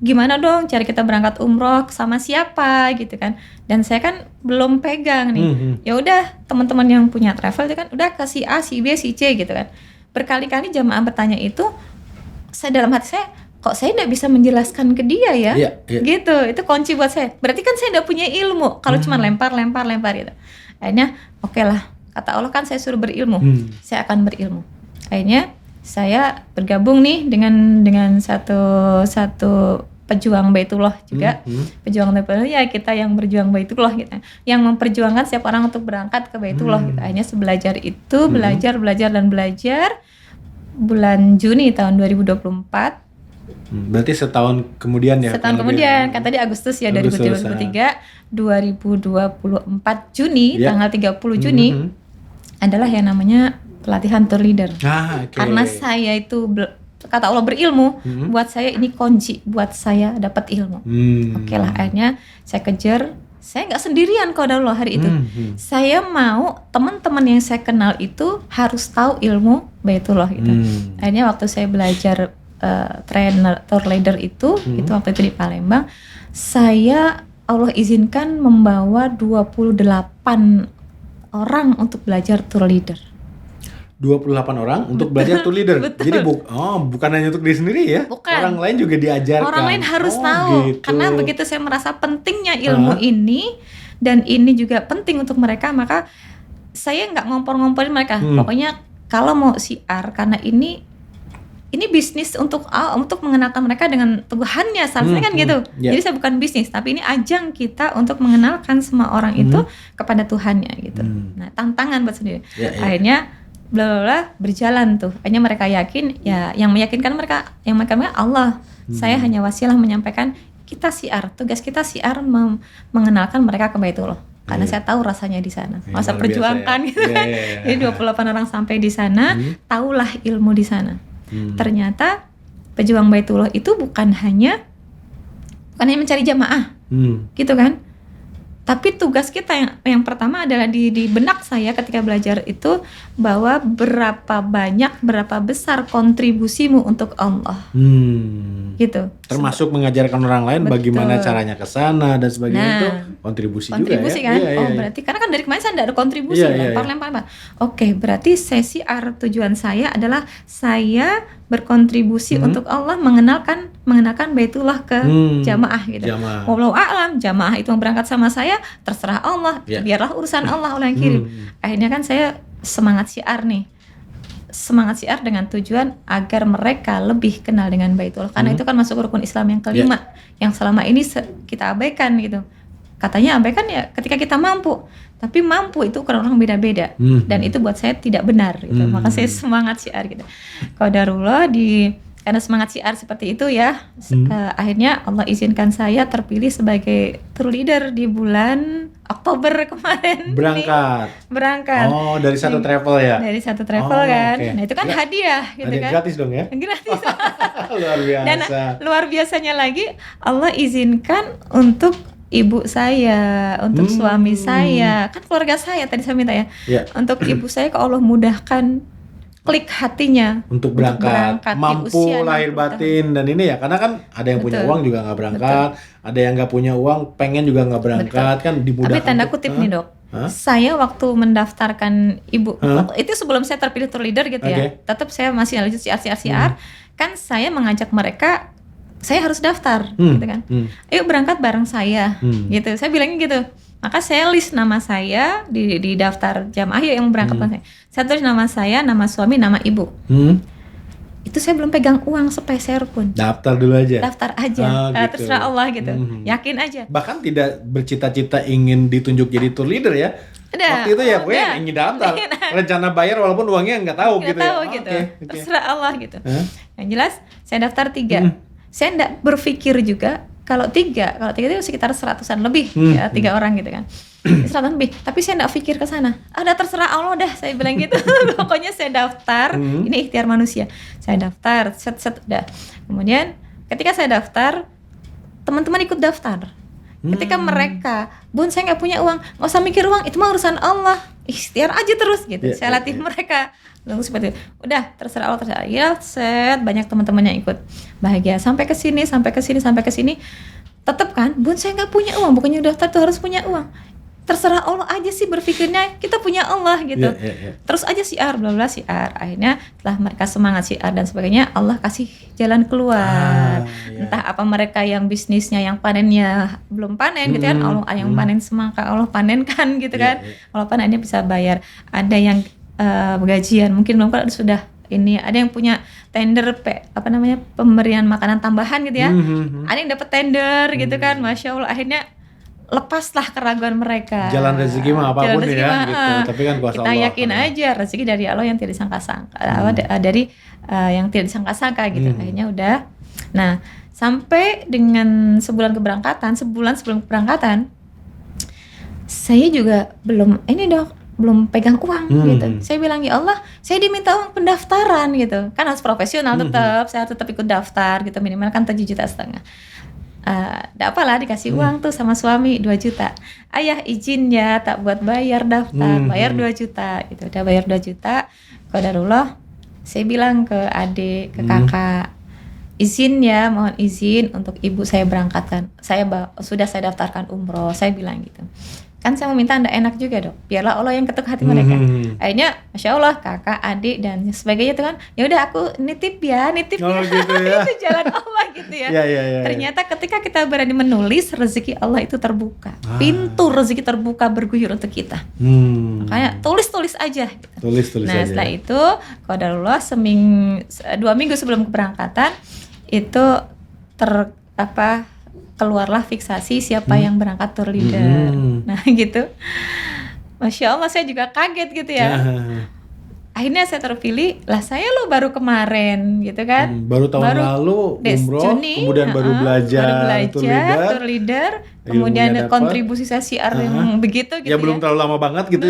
Gimana dong cari kita berangkat umroh sama siapa gitu kan. Dan saya kan belum pegang nih. Ya udah teman-teman yang punya travel itu kan udah ke si A, si B, si C gitu kan. Berkali-kali jamaah bertanya itu, saya dalam hati saya, kok saya tidak bisa menjelaskan ke dia ya? Gitu. Itu kunci buat saya. Berarti kan saya tidak punya ilmu kalau cuma lempar gitu. Akhirnya oke lah, kata Allah kan saya suruh berilmu. Saya akan berilmu. Akhirnya saya bergabung nih dengan satu pejuang Baitullah juga. Pejuang Baitullah ya kita yang berjuang Baitullah gitu. Yang memperjuangkan setiap orang untuk berangkat ke Baitullah gitu. Akhirnya sebelajar itu belajar bulan Juni tahun 2024. Berarti setahun kemudian ya? Setahun kemudian, kan tadi Agustus ya 2023, 2024 Juni, tanggal 30 Juni adalah yang namanya pelatihan tour leader. Karena saya itu kata Allah berilmu, buat saya ini kunci buat saya dapat ilmu. Oke lah, akhirnya saya kejar. Saya nggak sendirian kalau Allah hari itu. Saya mau teman-teman yang saya kenal itu harus tahu ilmu Baitullah gitu. Akhirnya waktu saya belajar trainer tour leader itu waktu itu di Palembang, Allah izinkan membawa 28 orang untuk belajar tour leader. 28 orang untuk belajar tour leader. Jadi bukan hanya untuk diri sendiri ya. Bukan. Orang lain juga diajarkan. Orang lain harus tahu. Gitu. Karena begitu saya merasa pentingnya ilmu ini dan ini juga penting untuk mereka, maka saya nggak ngompor-ngomporin mereka. Pokoknya kalau mau siar, karena ini bisnis untuk mengenalkan mereka dengan Tuhannya seharusnya kan gitu. Jadi saya bukan bisnis, tapi ini ajang kita untuk mengenalkan semua orang itu kepada Tuhannya gitu. Nah, tantangan buat sendiri. Akhirnya berjalan tuh. Akhirnya mereka yakin ya, yang meyakinkan mereka Allah. Saya hanya wasilah menyampaikan tugas kita siar mengenalkan mereka ke Baitullah. Karena saya tahu rasanya di sana. Masa perjuangkan gitu. Jadi 28 orang sampai di sana, tahulah ilmu di sana. Ternyata pejuang Baitullah itu bukan hanya mencari jamaah. Gitu kan? Tapi tugas kita yang pertama adalah di benak saya ketika belajar itu bahwa berapa besar kontribusimu untuk Allah. Gitu. Termasuk mengajarkan orang lain bagaimana caranya ke sana dan sebagainya, itu kontribusi juga ya. Kan? Berarti karena kan dari kemarin saya tidak ada kontribusi, lempar. Oke, berarti sesi tujuan saya adalah saya berkontribusi untuk Allah mengenalkan Baitullah ke jamaah gitu. Wallahu a'lam, jamaah itu yang berangkat sama saya terserah Allah, biarlah urusan Allah yang kirim. Akhirnya kan saya semangat siar dengan tujuan agar mereka lebih kenal dengan Baitullah, karena itu kan masuk rukun Islam yang kelima yang selama ini kita abaikan gitu. katanya abai kan ya ketika kita mampu. Tapi mampu itu ukuran orang beda-beda. Dan itu buat saya tidak benar gitu. Maka saya semangat syiar gitu. Qadarullah karena semangat syiar seperti itu ya, akhirnya Allah izinkan saya terpilih sebagai tour leader di bulan Oktober kemarin. Berangkat. Oh, dari satu travel ya? Dari satu travel kan. Okay. Nah itu kan hadiah gitu kan. Gratis dong ya? Gratis. Luar biasa. Dan luar biasanya lagi Allah izinkan untuk ibu saya, untuk suami saya, kan keluarga saya tadi saya minta ya. Untuk ibu saya kalau Allah mudahkan klik hatinya untuk berangkat mampu lahir batin dan ini ya, karena kan ada yang punya uang juga nggak berangkat, ada yang nggak punya uang pengen juga nggak berangkat. Kan dimudahkan. Tapi tanda kutip nih dok, saya waktu mendaftarkan ibu itu sebelum saya terpilih tour leader gitu ya, tetap saya masih lanjut siar, kan saya mengajak mereka, saya harus daftar gitu kan, ayo berangkat bareng saya gitu, saya bilangnya gitu. Maka saya list nama saya di daftar jamaah yang berangkat saya tulis nama saya, nama suami, nama ibu. Itu saya belum pegang uang sepeser pun. Daftar dulu aja. Daftar aja. Gitu. Terserah Allah gitu. Yakin aja. Bahkan tidak bercita-cita ingin ditunjuk jadi tour leader ya. Waktu itu ya gue ingin daftar. Rencana bayar walaupun uangnya nggak tahu gitu. Okay. Terserah Allah gitu. Yang jelas saya daftar 3. Saya nggak berpikir juga kalau tiga itu sekitar 100-an lebih ya, 3 orang gitu kan. 100-an lebih, tapi saya enggak pikir ke sana. Ada terserah Allah dah, saya bilang gitu. Pokoknya saya daftar, ini ikhtiar manusia. Saya daftar, set udah. Kemudian ketika saya daftar, teman-teman ikut daftar. Ketika mereka, Bun saya nggak punya uang, nggak usah mikir uang, itu mah urusan Allah. Ikhtiar aja terus gitu. Saya latih mereka. Lalu seperti itu. Udah terserah Allah, terserah. Ya, set banyak teman-teman yang ikut. Bahagia sampai ke sini. Tetap kan, Bun saya nggak punya uang, bukannya daftar tuh harus punya uang. Terserah Allah aja sih berpikirnya, kita punya Allah gitu. Terus aja syiar, bla bla syiar. Akhirnya setelah mereka semangat syiar dan sebagainya, Allah kasih jalan keluar. Entah apa mereka yang bisnisnya yang panennya belum panen gitu kan, Allah yang panen semangka, Allah panenkan gitu kan. Allah panennya bisa bayar. Ada yang gajian mungkin belum kan sudah ini, ada yang punya tender pemberian makanan tambahan gitu ya. Ada yang dapat tender gitu kan, Masya Allah. Akhirnya lepaslah keraguan mereka. Jalan rezeki mah apapun ya gitu. Tapi kan kuasa kita Allah. Yakin aja rezeki dari Allah yang tidak disangka-sangka. Dari yang tidak disangka-sangka gitu. Akhirnya udah. Nah, sampai dengan sebulan sebelum keberangkatan, saya juga belum pegang uang gitu. Saya bilang, ya Allah, saya diminta uang pendaftaran gitu. Kan harus profesional tetap, saya tetap ikut daftar gitu, minimal kan 7,5 juta. Nggak apalah dikasih uang tuh sama suami 2 juta. Ayah izin ya tak buat bayar daftar, bayar 2 juta gitu. Udah bayar 2 juta. Qadarullah, saya bilang ke adik, ke kakak, izin ya, mohon izin untuk ibu saya berangkatkan. Sudah saya daftarkan umroh, saya bilang gitu. Kan saya meminta Anda enak juga dok, biarlah Allah yang ketuk hati mereka. Akhirnya Masya Allah kakak, adik dan sebagainya itu kan, ya udah aku nitip ya. Gitu ya. Itu jalan Allah gitu ya. Ternyata ketika kita berani menulis, rezeki Allah itu terbuka. Pintu rezeki terbuka berguyur untuk kita. Makanya tulis aja gitu. Tulis nah aja. Setelah itu qadarullah 2 minggu sebelum keberangkatan itu keluarlah fiksasi siapa yang berangkat tour leader. Nah gitu. Masya Allah saya juga kaget gitu ya. Akhirnya saya terpilih, saya baru kemarin gitu kan. Baru tahun lalu umroh, Juni, kemudian baru belajar tour leader, kemudian kontribusi saya syiar yang begitu gitu ya. Belum terlalu lama banget gitu.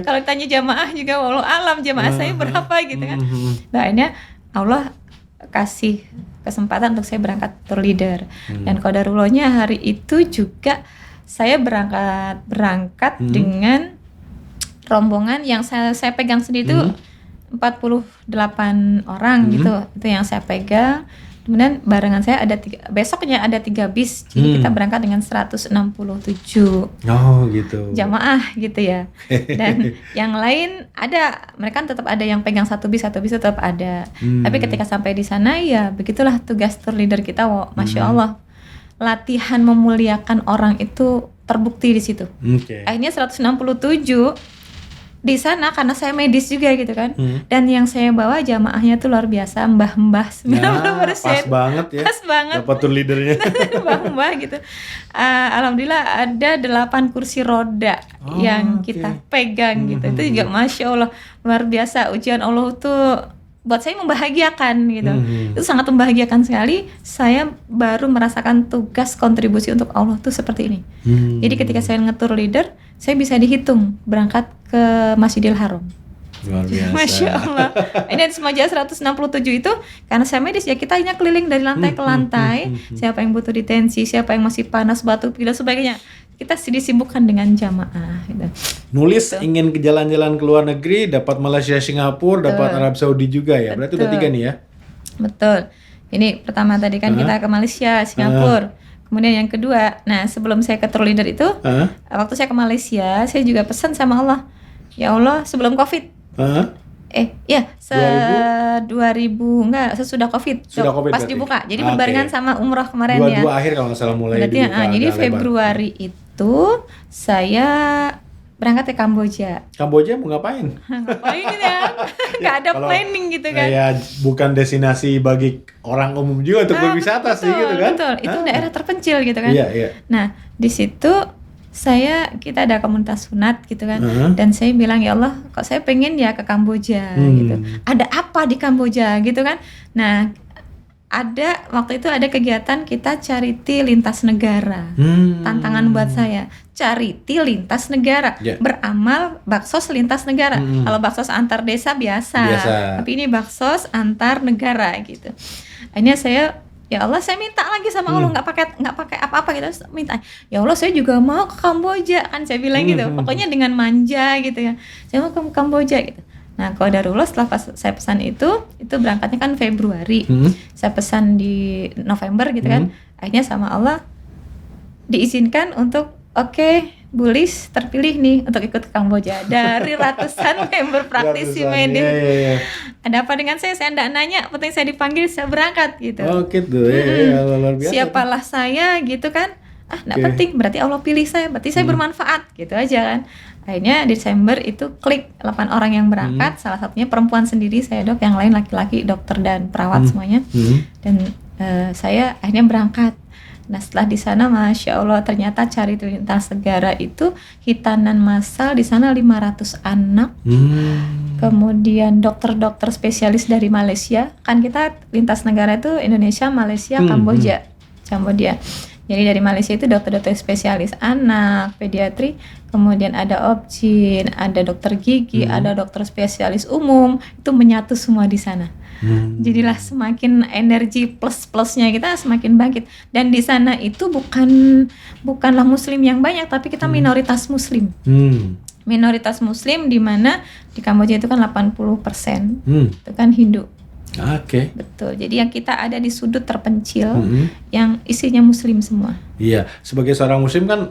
Kalau ditanya jamaah juga walau alam jamaah saya berapa gitu kan. Nah akhirnya Allah kasih kesempatan untuk saya berangkat tour leader. Dan qadarullohnya hari itu juga saya berangkat dengan rombongan yang saya pegang sendiri itu 48 orang gitu. Itu yang saya pegang. Kemudian barengan saya besoknya ada 3 bis. Jadi kita berangkat dengan 167 gitu. Jamaah gitu ya. Dan yang lain mereka tetap ada yang pegang satu bis tetap ada. Tapi ketika sampai di sana ya begitulah tugas tour leader kita. Masya Allah, latihan memuliakan orang itu terbukti di situ. Akhirnya 167 di sana karena saya medis juga gitu kan. Dan yang saya bawa jamaahnya tuh luar biasa, mbah-mbah 90%. Pas banget ya. Pas banget. Dapat tur leadernya. Mbah-mbah gitu. Alhamdulillah ada 8 kursi roda yang kita pegang gitu. Itu juga Masya Allah luar biasa. Ujian Allah tuh buat saya membahagiakan gitu. Itu sangat membahagiakan sekali. Saya baru merasakan tugas kontribusi untuk Allah tuh seperti ini. Jadi ketika saya ngetur leader, saya bisa dihitung berangkat ke Masjidil Haram. Luar biasa. Masya Allah. Ini di Semaja 167 itu karena saya medis ya, kita hanya keliling dari lantai ke lantai. Siapa yang butuh detensi, siapa yang masih panas, batuk, pilek, sebagainya. Kita disibukkan dengan jamaah gitu. Nulis ingin ke jalan-jalan ke luar negeri, dapat Malaysia, Singapura, dapat Arab Saudi juga ya. Berarti udah 3 nih ya. Betul. Ini pertama tadi kan kita ke Malaysia, Singapura. Kemudian yang kedua, nah sebelum saya ke tour leader itu, waktu saya ke Malaysia, saya juga pesan sama Allah. Ya Allah, sebelum Covid. 2000 enggak, sesudah Covid. Sudah COVID pas berarti. dibuka. Jadi berbarengan sama umroh kemarin 22 akhir kalau nggak salah mulai berarti, dibuka. jadi Februari itu saya berangkat ke Kamboja. Kamboja mau ngapain? Ngapain gitu ya? Nggak ada planning gitu kan. Ya bukan destinasi bagi orang umum juga untuk berwisata sih gitu kan. Betul, itu daerah terpencil gitu kan. Iya. Nah, di situ kita ada komunitas sunat gitu kan. Dan saya bilang, ya Allah, kok saya pengen ya ke Kamboja gitu. Ada apa di Kamboja gitu kan. Nah, waktu itu ada kegiatan kita charity lintas negara. Tantangan buat saya, charity lintas negara. Beramal baksos lintas negara. Kalau baksos antar desa biasa. Tapi ini baksos antar negara gitu. Akhirnya saya, ya Allah, saya minta lagi sama Allah, nggak pakai apa-apa gitu, minta, ya Allah, saya juga mau ke Kamboja kan, saya bilang gitu. Pokoknya dengan manja gitu ya, saya mau ke Kamboja gitu. Nah, qadarullah setelah saya pesan itu berangkatnya kan Februari. Saya pesan di November gitu kan. Akhirnya sama Allah diizinkan untuk Bu Lis terpilih nih untuk ikut ke Kamboja dari ratusan member praktisi medis. Iya. Ada apa dengan saya enggak nanya, penting saya dipanggil, saya berangkat gitu. Oh gitu, ya, luar biasa. Siapalah saya gitu kan. Enggak penting, berarti Allah pilih saya, berarti saya bermanfaat gitu aja kan. Akhirnya Desember itu klik 8 orang yang berangkat, salah satunya perempuan sendiri, saya Dok, yang lain laki-laki, dokter dan perawat semuanya. Dan saya akhirnya berangkat. Nah, setelah di sana Masya Allah ternyata charity lintas negara itu hitanan massal di sana 500 anak. Kemudian dokter-dokter spesialis dari Malaysia. Kan kita lintas negara itu Indonesia, Malaysia, Kamboja. Jadi dari Malaysia itu dokter-dokter spesialis anak, pediatri, kemudian ada obgyn, ada dokter gigi, ada dokter spesialis umum, itu menyatu semua di sana. Jadilah semakin energi plus-plusnya kita semakin bangkit. Dan di sana itu bukanlah muslim yang banyak, tapi kita minoritas muslim. Minoritas muslim di mana di Kamboja itu kan 80% itu kan Hindu. Betul. Jadi yang kita ada di sudut terpencil yang isinya muslim semua. Iya, sebagai seorang muslim kan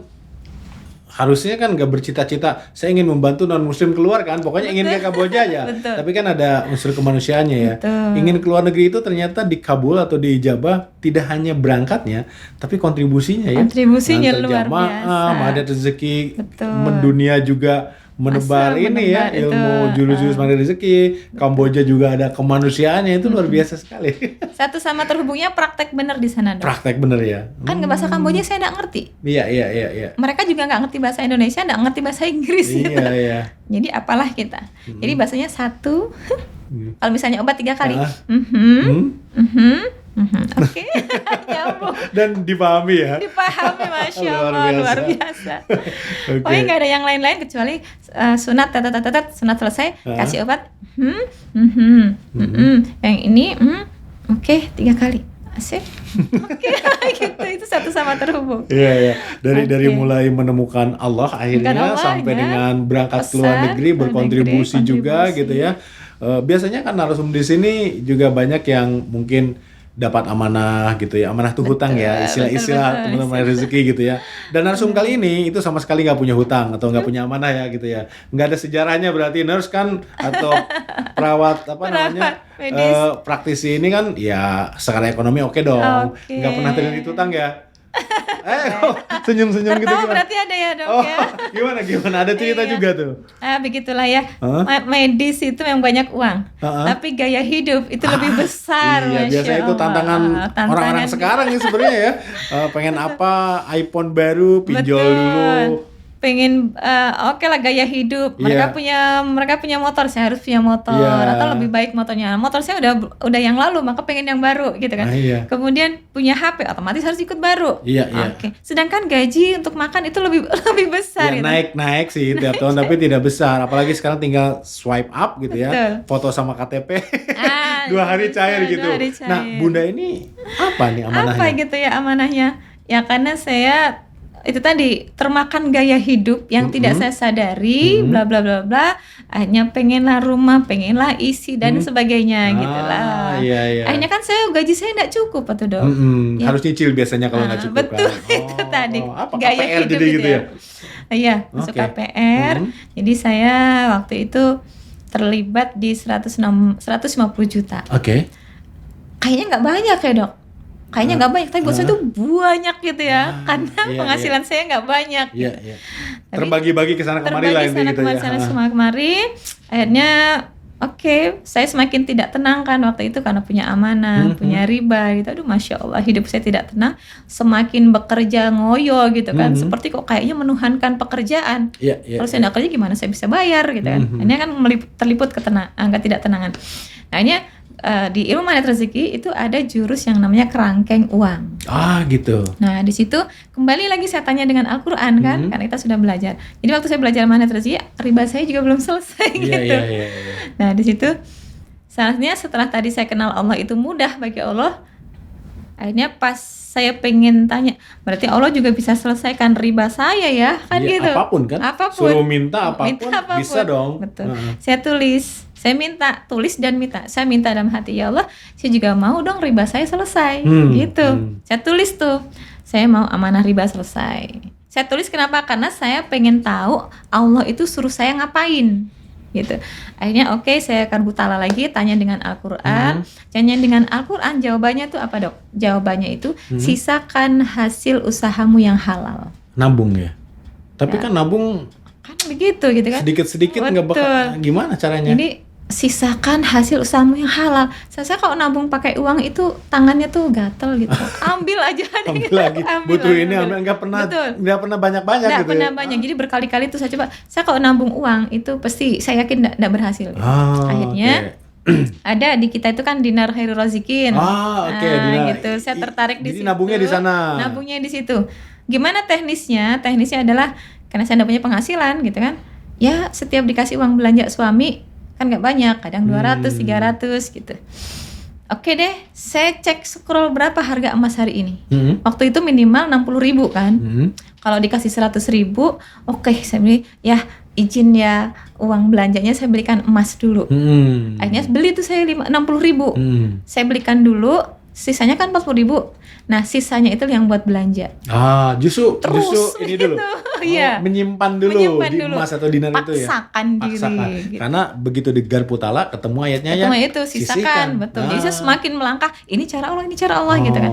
harusnya kan nggak bercita-cita saya ingin membantu non muslim keluar kan, pokoknya ingin ke Kamboja aja. Tapi kan ada unsur kemanusiaannya ya. Ingin keluar negeri itu ternyata di Kabul atau di Jabah tidak hanya berangkatnya, tapi kontribusinya ya. Kontribusinya luar biasa. Ada rezeki mendunia juga. Menebar ilmu jurus-jurus mandiri rezeki. Kamboja juga ada kemanusiaannya, itu luar biasa sekali. Satu sama terhubungnya praktek bener di sana Dok. Praktek bener ya. Kan bahasa Kamboja saya nggak ngerti. Iya. Mereka juga nggak ngerti bahasa Indonesia, nggak ngerti bahasa Inggris gitu. Iya. Jadi apalah kita. Jadi bahasanya satu. Kalau misalnya obat 3 kali. Oke. Nyambung. Dan dipahami ya. Dipahami, Masya Allah, luar biasa. Pokoknya nggak ada yang lain-lain kecuali sunat, sunat selesai, kasih obat. Yang ini, oke, 3 kali. Asik. Oke, gitu. Itu satu sama terhubung. Iya. Dari mulai menemukan Allah akhirnya sampai dengan berangkat ke luar negeri, berkontribusi juga gitu ya. Biasanya kan narasumber di sini juga banyak yang mungkin dapat amanah gitu ya, amanah tuh hutang ya, istilah teman-teman rezeki gitu ya. Dan narsum kali ini itu sama sekali nggak punya hutang atau nggak punya amanah ya gitu ya, nggak ada sejarahnya berarti nurse kan atau perawat praktisi ini kan ya secara ekonomi oke dong, nggak pernah terlilit hutang ya. Senyum-senyum gitu Tertawa gimana? berarti ada ya dok Oh, ya. gimana? Ada cerita Iya. juga tuh. Begitulah ya. Medis itu yang banyak uang, tapi gaya hidup itu lebih besar. Iya, biasa Masya itu Allah. tantangan orang-orang Tantangan sekarang nih sebenarnya ya. Pengen apa? iPhone baru, pinjol Betul. dulu. Pengen oke lah gaya hidup. Mereka punya motor, saya harus punya motor atau lebih baik motornya. Motor saya udah yang lalu, maka pengen yang baru gitu kan. Iya. Kemudian punya HP, otomatis harus ikut baru. Iya. Oke. Sedangkan gaji untuk makan itu lebih besar Ya, gitu. naik sih tiap tahun tapi tidak besar. Apalagi sekarang tinggal swipe up gitu ya. Betul. Foto sama KTP. 2 hari cair gitu. 2 hari cair. Nah, Bunda ini apa nih amanahnya? Apa gitu ya amanahnya? Ya karena saya itu tadi termakan gaya hidup yang tidak saya sadari, bla bla bla bla. Akhirnya pengenlah rumah, pengenlah isi dan sebagainya gitulah. Iya. Akhirnya kan gaji saya nggak cukup atau dok. Ya. Harus nyicil biasanya kalau nggak cukup Betul, kan. itu tadi Apa gaya KPR hidup jadi itu gitu ya? Iya, masuk Oke. KPR. Jadi saya waktu itu terlibat di 150 juta. Oke. Kayaknya nggak banyak ya dok. Kayaknya nggak banyak, tapi buat saya tuh banyak gitu ya, karena iya, penghasilan saya nggak banyak. Iya. Tapi Terbagi-bagi ke sana kemari lah terbagi sana gitu kemari ya. sana semua kemari. Akhirnya saya semakin tidak tenang kan waktu itu karena punya amanah, punya riba gitu. Aduh, masya Allah, hidup saya tidak tenang. Semakin bekerja ngoyo gitu kan, seperti kok kayaknya menuhankan pekerjaan. Iya. Kalau saya nggak kerja gimana saya bisa bayar gitu kan. Ini kan terliput ketidaktenangan. Nah, ini di ilmu magnet rezeki itu ada jurus yang namanya kerangkeng uang. Gitu. Nah, di situ kembali lagi saya tanya dengan Al-Qur'an kan, karena kita sudah belajar. Jadi waktu saya belajar magnet rezeki, riba saya juga belum selesai gitu. Iya. Nah, di situ salahnya setelah tadi saya kenal Allah itu mudah bagi Allah. Akhirnya pas saya pengen tanya, berarti Allah juga bisa selesaikan riba saya ya, kan Iya, gitu. apapun kan? Suruh minta apapun, bisa dong. Betul. Saya tulis, saya minta dalam hati, ya Allah, saya juga mau dong riba saya selesai, gitu. Saya tulis tuh, saya mau amanah riba selesai. Saya tulis kenapa? Karena saya pengen tahu Allah itu suruh saya ngapain, gitu. Akhirnya saya akan butala lagi, tanya dengan Al-Quran. Jawabannya tuh apa dok? Jawabannya itu sisakan hasil usahamu yang halal. Nabung ya. Tapi kan nabung Kan begitu gitu kan? sedikit-sedikit nggak bakal. Gimana caranya? Jadi sisakan hasil usahamu yang halal. Saya kalau nabung pakai uang itu tangannya tuh gatel gitu. Ambil aja deh, Ambil gitu. lagi. Butuh ini ambil, nggak Betul. pernah banyak-banyak Nggak gitu. pernah banyak. Jadi berkali-kali tuh saya coba. Saya kalau nabung uang itu pasti saya yakin nggak berhasil. Gitu. Akhirnya ada di kita itu kan dinar khairul razikin. Dinar. Gitu. Saya tertarik di Jadi situ. nabungnya di sana. Nabungnya di situ. Gimana teknisnya? Teknisnya adalah karena saya nggak punya penghasilan gitu kan. Ya setiap dikasih uang belanja suami kan nggak banyak, kadang 200, 300 gitu. Oke deh, saya cek scroll berapa harga emas hari ini. Waktu itu minimal 60.000 kan. Kalau dikasih 100.000, saya beli, ya izin ya uang belanjanya saya belikan emas dulu. Akhirnya beli tuh saya 60.000. Saya belikan dulu, sisanya kan 40.000. Nah, sisanya itu yang buat belanja. Justru ini dulu. Iya. Menyimpan dulu di emas atau dinar itu ya. Paksakan diri. Gitu. Karena begitu di garpu tala ketemu ayatnya ya. Ketemu itu sisakan, betul. Jadi saya semakin melangkah, ini cara Allah gitu kan.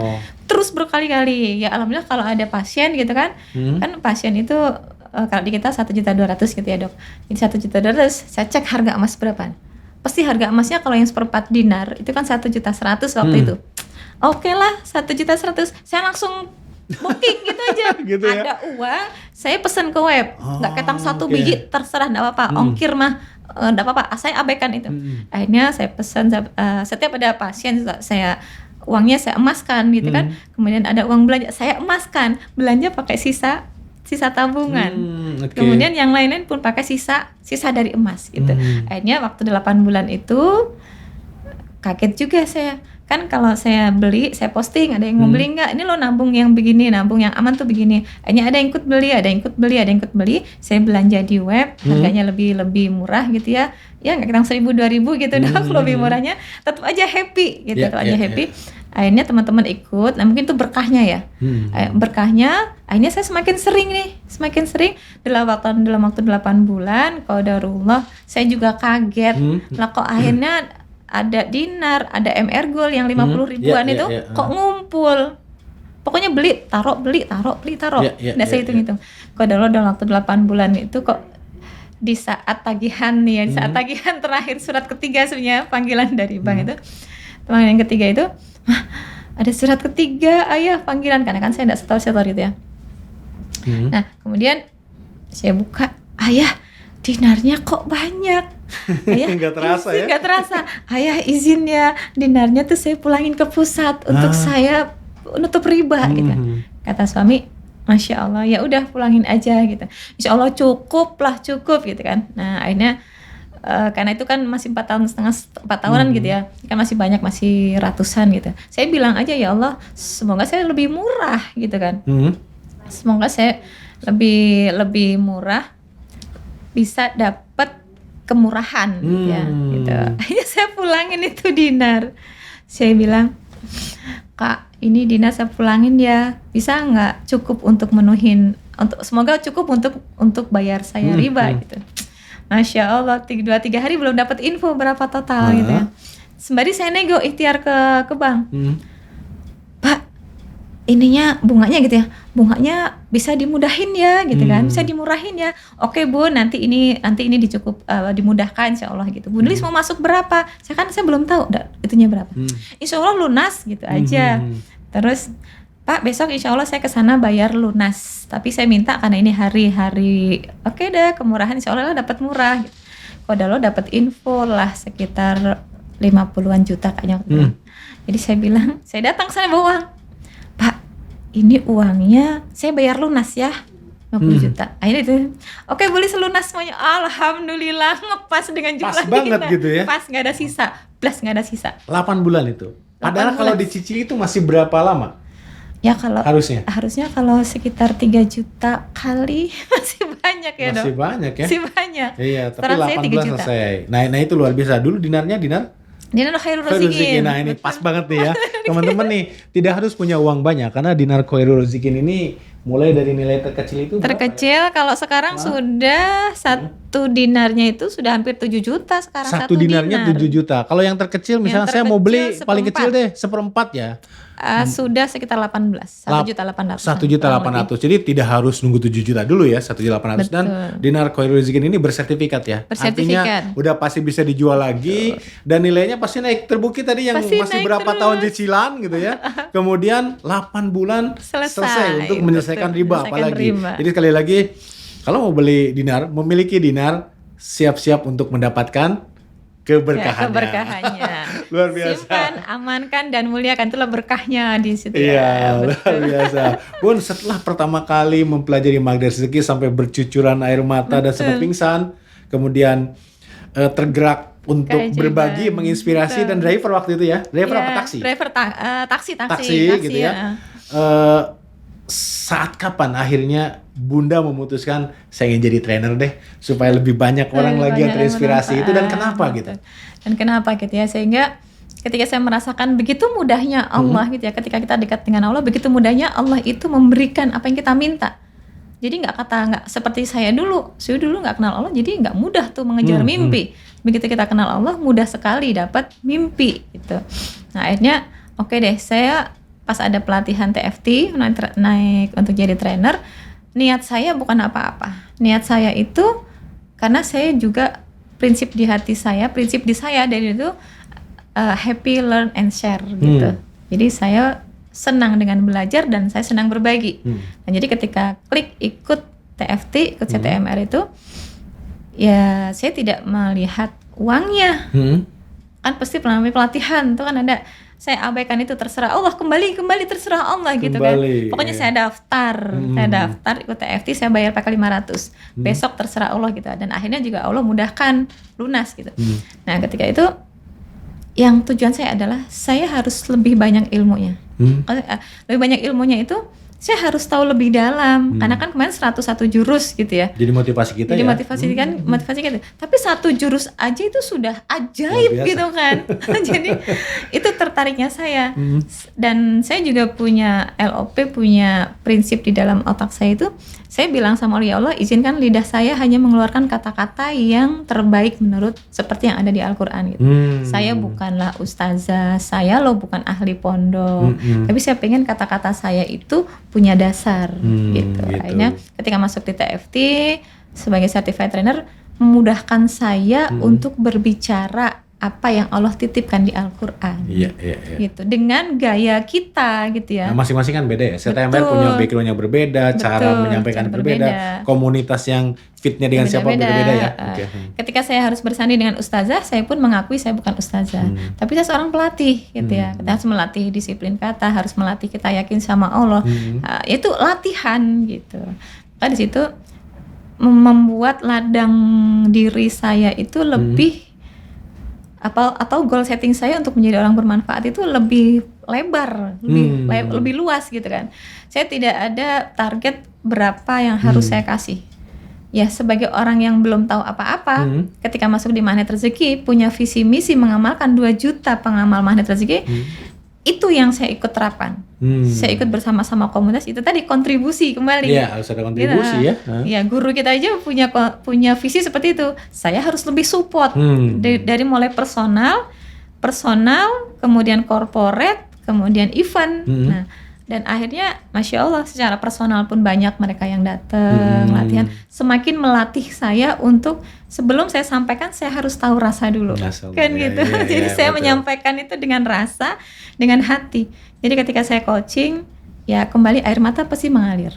Terus berkali-kali. Ya alhamdulillah kalau ada pasien gitu kan. Kan pasien itu kalau di kita 1.200.000 gitu ya, Dok. Jadi 1.200.000, saya cek harga emas berapa. Pasti harga emasnya kalau yang 1/4 dinar itu kan 1.100.000 waktu itu. Oke lah, 1.100.000. Saya langsung booking gitu aja. Gitu ya? Ada uang, saya pesan ke web. Nggak ketang 1 biji, terserah, nggak apa-apa. Ongkir mah, nggak apa-apa. Saya abaikan itu. Akhirnya saya pesan, setiap ada pasien, uangnya saya emaskan gitu kan. Kemudian ada uang belanja, saya emaskan. Belanja pakai sisa tabungan. Kemudian yang lain-lain pun pakai sisa dari emas gitu. Akhirnya waktu 8 bulan itu, kaget juga saya. Kan kalau saya beli, saya posting, ada yang mau beli nggak? Ini lo nabung yang begini, nabung yang aman tuh begini. Hanya ada yang ikut beli. Saya belanja di web, harganya lebih murah gitu ya. Ya nggak kira 1.000-2.000 gitu Dok, lebih murahnya. Tetap aja happy gitu, happy. Akhirnya teman-teman ikut, nah mungkin itu berkahnya ya. Berkahnya, akhirnya saya semakin sering. Dalam waktu 8 bulan, qadarullah, saya juga kaget. Lah kok akhirnya ada dinar, ada MR Gold yang 50 ribuan itu kok ngumpul. pokoknya beli, taruh, beli, taruh, beli, taruh. Nggak saya hitung-hitung. Kok dalam waktu 8 bulan itu kok di saat tagihan nih ya, di saat tagihan terakhir surat ketiga sebenarnya panggilan dari bank itu, panggilan ketiga itu, ada surat ketiga ayah panggilan, karena kan saya nggak setor gitu ya. Nah kemudian saya buka, ayah dinarnya kok banyak. Ayah nggak terasa ya? Nggak terasa. Ayah izin ya, dinarnya tuh saya pulangin ke pusat untuk saya nutup riba gitu. Kata suami, Masya Allah, ya udah pulangin aja gitu. Insya Allah cukup gitu kan. Nah akhirnya karena itu kan masih 4 tahunan gitu ya, kan masih banyak, masih ratusan gitu. Saya bilang aja, ya Allah, semoga saya lebih murah gitu kan. Semoga saya lebih murah, bisa dapat kemurahan ya gitu. Akhirnya saya pulangin itu dinar. Saya bilang, Kak, ini dinar saya pulangin ya, bisa nggak cukup untuk menuhin, semoga cukup untuk bayar saya riba gitu. Masya Allah, 2-3 hari belum dapat info berapa total gitu ya. Sembari saya nego ikhtiar ke bank. Pak, ininya bunganya gitu ya, bunganya bisa dimudahin ya gitu kan, bisa dimurahin ya. Oke Bu, nanti ini dimudahkan insya Allah gitu. Bu Nulis mau masuk berapa? Saya belum tahu itunya berapa. Insya Allah lunas gitu aja. Terus Pak, besok insya Allah saya kesana bayar lunas, tapi saya minta karena ini hari-hari, oke dah, kemurahan insya Allah dapat murah gitu. Kodalo dapat info lah sekitar 50-an juta kayaknya. Jadi saya bilang, saya datang ke sana bawa uang. Pak, ini uangnya saya bayar lunas ya, 50 juta. Akhirnya itu, oke boleh selunas semuanya. Alhamdulillah, ngepas dengan jumlah pas banget gitu ya. Pas, nggak ada sisa, plus nggak ada sisa. 8 bulan itu. Padahal kalau dicicil itu masih berapa lama? Ya kalau harusnya kalau sekitar 3 juta kali masih banyak ya, masih banyak ya. Masih banyak. Iya, tapi 8 bulan selesai. Nah itu luar biasa. Dulu dinar khairul rezikin. Nah ini pas banget nih ya. Teman-teman nih tidak harus punya uang banyak, karena dinar khairul rezikin ini mulai dari nilai terkecil itu terkecil ya? Kalau sekarang sudah 1 dinarnya itu sudah hampir 7 juta sekarang. 1 dinarnya 7 juta. Kalau yang terkecil misalnya saya mau beli paling kecil deh 1/4 ya. Sudah sekitar 18, 1.800.000. 1.800.000. Jadi tidak harus nunggu 7 juta dulu ya, 1.800.000. Dan dinar khairul rezikin ini bersertifikat ya. Artinya udah pasti bisa dijual lagi. Dan nilainya pasti naik. Terbukti tadi yang pasti masih berapa tahun cicilan gitu ya. Kemudian 8 bulan selesai untuk menyelesaikan riba apalagi. Jadi sekali lagi, kalau mau beli dinar, memiliki dinar, siap-siap untuk mendapatkan keberkahannya. Luar biasa. Simpan, amankan dan muliakan, itulah berkahnya di situ. Iya, luar biasa. Bun, setelah pertama kali mempelajari Magda Rezeki sampai bercucuran air mata dan sampai pingsan, kemudian tergerak untuk berbagi, menginspirasi. Dan driver waktu itu ya, driver apa taksi? Driver taksi gitu ya. Saat kapan akhirnya Bunda memutuskan saya ingin jadi trainer deh, supaya lebih banyak orang lagi yang terinspirasi itu, dan kenapa gitu? Dan kenapa gitu ya, sehingga ketika saya merasakan begitu mudahnya Allah gitu ya, ketika kita dekat dengan Allah, begitu mudahnya Allah itu memberikan apa yang kita minta. Jadi nggak seperti saya dulu nggak kenal Allah, jadi nggak mudah tuh mengejar mimpi. Begitu kita kenal Allah, mudah sekali dapat mimpi gitu. Nah akhirnya oke deh, saya pas ada pelatihan TFT naik untuk jadi trainer, niat saya bukan apa-apa. Niat saya itu karena saya juga prinsip di saya dari itu happy, learn and share gitu. Jadi saya senang dengan belajar dan saya senang berbagi. Nah, jadi ketika ikut TFT, ikut CTMR itu, ya saya tidak melihat uangnya. Kan pasti melalui pelatihan itu kan ada, saya abaikan itu, terserah Allah, kembali terserah Allah gitu kan. Pokoknya saya daftar ikut TFT, saya bayar pakai 500. Besok terserah Allah gitu. Dan akhirnya juga Allah mudahkan lunas gitu. Nah, ketika itu yang tujuan saya adalah saya harus lebih banyak ilmunya. Lebih banyak ilmunya itu saya harus tahu lebih dalam. Karena kan kemarin 101 jurus gitu ya. Jadi motivasi kita ya. Motivasi kita. Tapi 1 jurus aja itu sudah ajaib gitu kan. Jadi itu tertariknya saya. Dan saya juga punya LOP, punya prinsip di dalam otak saya itu, saya bilang sama Allah, ya Allah izinkan lidah saya hanya mengeluarkan kata-kata yang terbaik menurut seperti yang ada di Al-Quran gitu. Saya bukanlah ustazah, saya loh bukan ahli pondok, tapi saya pengen kata-kata saya itu punya dasar gitu. Akhirnya ketika masuk di TFT sebagai certified trainer memudahkan saya untuk berbicara apa yang Allah titipkan di Al-Quran. Gitu. Dengan gaya kita gitu ya. Nah, masing-masing kan beda ya. CTMR punya background yang berbeda, cara menyampaikan berbeda, komunitas yang fitnya dengan siapa berbeda ya. Ketika saya harus bersanding dengan ustazah, saya pun mengakui saya bukan ustazah. Tapi saya seorang pelatih gitu ya. Kita harus melatih disiplin kata, harus melatih kita yakin sama Allah. Itu latihan gitu. Maka di situ membuat ladang diri saya itu lebih atau goal setting saya untuk menjadi orang bermanfaat itu lebih lebar, lebih luas gitu kan. Saya tidak ada target berapa yang harus saya kasih. Ya sebagai orang yang belum tahu apa-apa, ketika masuk di Magnet Rezeki punya visi misi mengamalkan 2 juta pengamal Magnet Rezeki, itu yang saya ikut terapkan. Saya ikut bersama-sama komunitas itu tadi kontribusi kembali. Iya, harus ada kontribusi ya. Ya, guru kita aja punya visi seperti itu. Saya harus lebih support dari mulai personal, kemudian corporate, kemudian event. Nah, dan akhirnya Masya Allah secara personal pun banyak mereka yang datang latihan. Semakin melatih saya untuk sebelum saya sampaikan saya harus tahu rasa dulu. Kan gitu. Jadi saya menyampaikan itu dengan rasa, dengan hati. Jadi ketika saya coaching, ya kembali air mata pasti mengalir.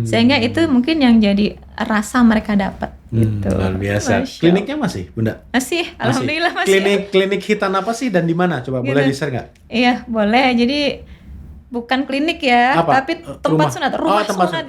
Sehingga itu mungkin yang jadi rasa mereka dapat gitu. Luar biasa. Kliniknya masih, Bunda? Masih, alhamdulillah masih. Klinik Hitan apa sih dan di mana? Coba boleh di-share nggak? Iya, boleh. Jadi bukan klinik ya, tapi tempat sunat, rumah sunat.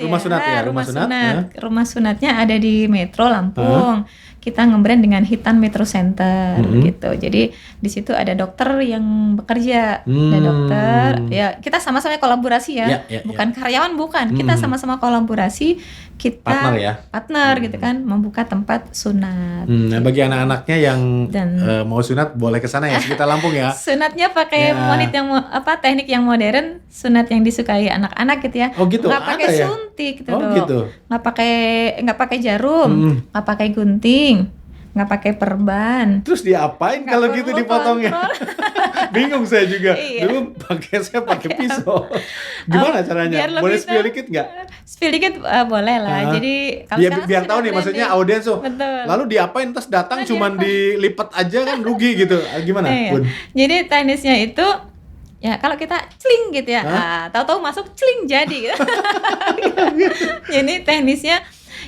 Rumah sunatnya ada di Metro Lampung. Kita nge-brand dengan Hitan Metro Center gitu. Jadi di situ ada dokter yang bekerja, ada dokter. Ya kita sama-sama kolaborasi ya, bukan karyawan bukan. Kita sama-sama kolaborasi. Kita partner gitu kan, membuka tempat sunat. Nah bagi anak-anaknya yang mau sunat boleh ke sana ya, sekitar Lampung ya. Sunatnya pakai monit yang teknik yang modern, sunat yang disukai anak-anak gitu ya. Oh gitu. Nggak pakai suntik gitu loh. Gitu. Nggak pakai jarum, nggak pakai gunting, nggak pakai perban. Terus diapain kalau gitu dipotongnya? Bingung saya juga. Dulu saya pakai pisau. Gimana caranya? Boleh spill dikit nggak? Spill dikit boleh lah. Jadi kalau biar tahu nih maksudnya audiens tuh. Lalu diapain terus datang cuman dilipat aja kan rugi gitu. Gimana? Bun? Jadi teknisnya itu ya kalau kita celing gitu ya. Tahu-tahu masuk celing jadi gitu. Jadi teknisnya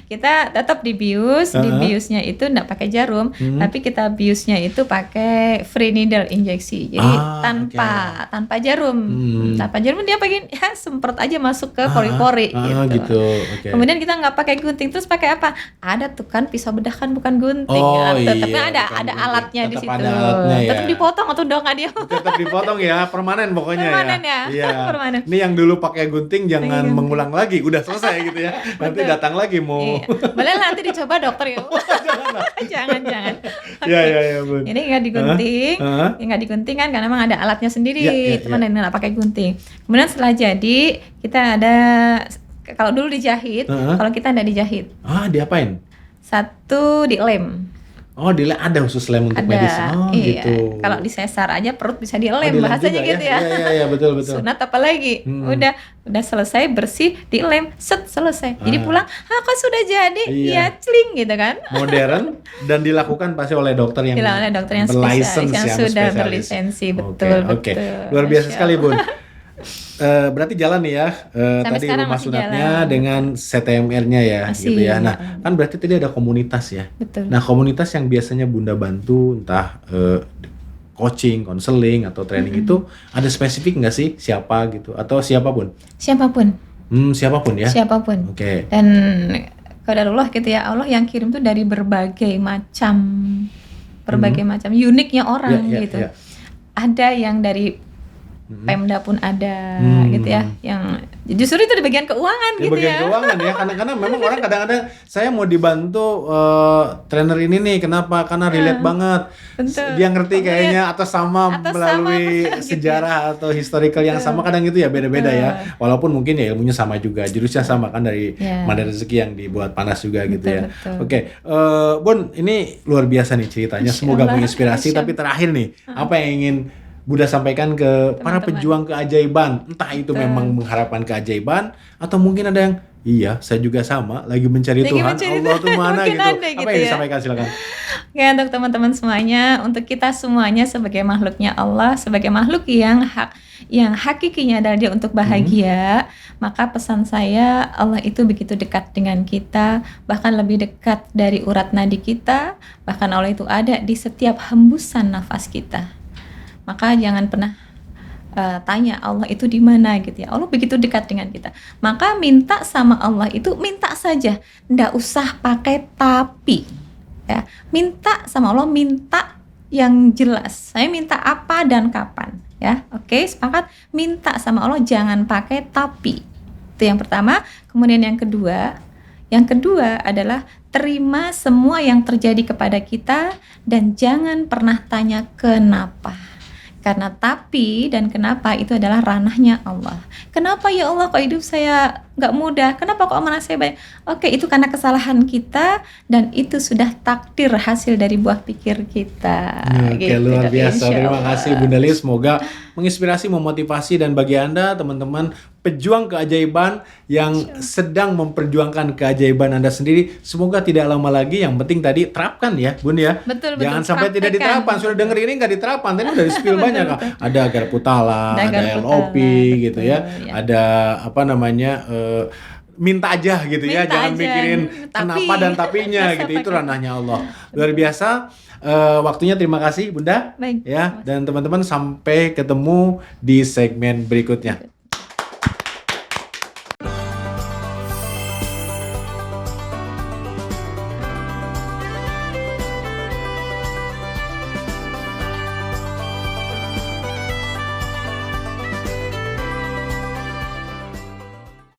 kita tetap dibius, dibiusnya itu enggak pakai jarum, tapi kita biusnya itu pakai free needle injeksi. Jadi tanpa jarum. Tanpa jarum dia pengen semprot aja masuk ke pori-pori gitu. Kemudian kita enggak pakai gunting, terus pakai apa? Ada tuh kan pisau bedah kan bukan gunting. Tapi ada alatnya di situ. Tetap dipotong atau udah enggak dia? Tetap dipotong ya, permanen pokoknya permanen ya. Iya. Permanen. Ini yang dulu pakai gunting jangan mengulang lagi, udah selesai gitu ya. Nanti datang lagi mau boleh nanti dicoba dokter ya. Jangan. Iya, Bun. Ini nggak digunting, nggak digunting kan karena memang ada alatnya sendiri. Teman nggak pakai gunting. Kemudian setelah jadi kita ada kalau dulu dijahit, kalau kita nggak dijahit. Diapain? Satu dilem. Oh, ada khusus lem untuk medis. Gitu. Kalau di sesar aja perut bisa dilem bahasanya gitu ya. Iya, betul. Sunat apa lagi? Udah selesai bersih, dilem, selesai. Jadi pulang, kok sudah jadi? Iya, celing gitu kan. Modern dan dilakukan pasti oleh dokter yang berlisensi, yang sudah berlisensi, betul. Luar biasa sekali, Bun. Berarti jalan nih ya tadi rumah sunatnya dengan CTMR-nya ya gitu ya. Nah kan berarti tadi ada komunitas ya. Betul. Nah komunitas yang biasanya Bunda bantu entah coaching, konseling atau training itu ada spesifik nggak sih siapa gitu atau siapapun? Siapapun ya. Siapapun. Oke. Dan qadarullah gitu ya, Allah yang kirim tuh dari berbagai macam uniknya orang gitu. Ada yang dari Pemda pun ada gitu ya, yang justru itu di bagian keuangan di gitu bagian ya. keuangan ya, karena memang orang kadang-kadang saya mau dibantu trainer ini nih, kenapa? Karena relate banget. Betul. Dia ngerti kayaknya atau sama Atau melalui sama, gitu sejarah atau historical yang sama, kadang gitu ya, beda-beda ya. Walaupun mungkin ya ilmunya sama juga, jurusnya sama kan, dari Mandar Rezeki yang dibuat Panas juga gitu ya. Oke, Bun, ini luar biasa nih ceritanya. Semoga menginspirasi. Tapi terakhir nih, apa yang ingin Bunda sampaikan ke para pejuang keajaiban, entah itu memang mengharapkan keajaiban atau mungkin ada yang iya, saya juga sama lagi mencari Tuhan, Allah tuh mana gitu. Apa yang disampaikan, silakan. Ya, untuk teman-teman semuanya, untuk kita semuanya sebagai makhluknya Allah, sebagai makhluk yang hakikinya adalah Dia untuk bahagia, maka pesan saya, Allah itu begitu dekat dengan kita, bahkan lebih dekat dari urat nadi kita, bahkan Allah itu ada di setiap hembusan nafas kita. Maka jangan pernah tanya Allah itu di mana gitu ya. Allah begitu dekat dengan kita. Maka minta sama Allah itu minta saja, ndak usah pakai tapi. Ya, minta sama Allah, minta yang jelas. Saya minta apa dan kapan, ya. Oke, sepakat. Minta sama Allah jangan pakai tapi. Itu yang pertama. Kemudian yang kedua adalah terima semua yang terjadi kepada kita dan jangan pernah tanya kenapa. Karena tapi dan kenapa itu adalah ranahnya Allah. Kenapa ya Allah kok hidup saya gak mudah? Kenapa kok amanah saya banyak? Oke, itu karena kesalahan kita dan itu sudah takdir hasil dari buah pikir kita. Oke, luar biasa. Terima kasih Bunda Lis. Semoga menginspirasi, memotivasi, dan bagi Anda teman-teman pejuang keajaiban yang sedang memperjuangkan keajaiban Anda sendiri, semoga tidak lama lagi. Yang penting tadi terapkan ya Bun ya. Betul, jangan sampai tidak diterapkan. Sudah denger ini nggak diterapkan, tadi udah di spill banyak. Ada Garpu Tala, ada LOP gitu ya. Ada apa namanya, minta aja gitu ya, jangan mikirin kenapa dan tapinya gitu. Itu ranahnya Allah. Luar biasa. Waktunya terima kasih Bunda. Baik, ya, dan teman-teman sampai ketemu di segmen berikutnya.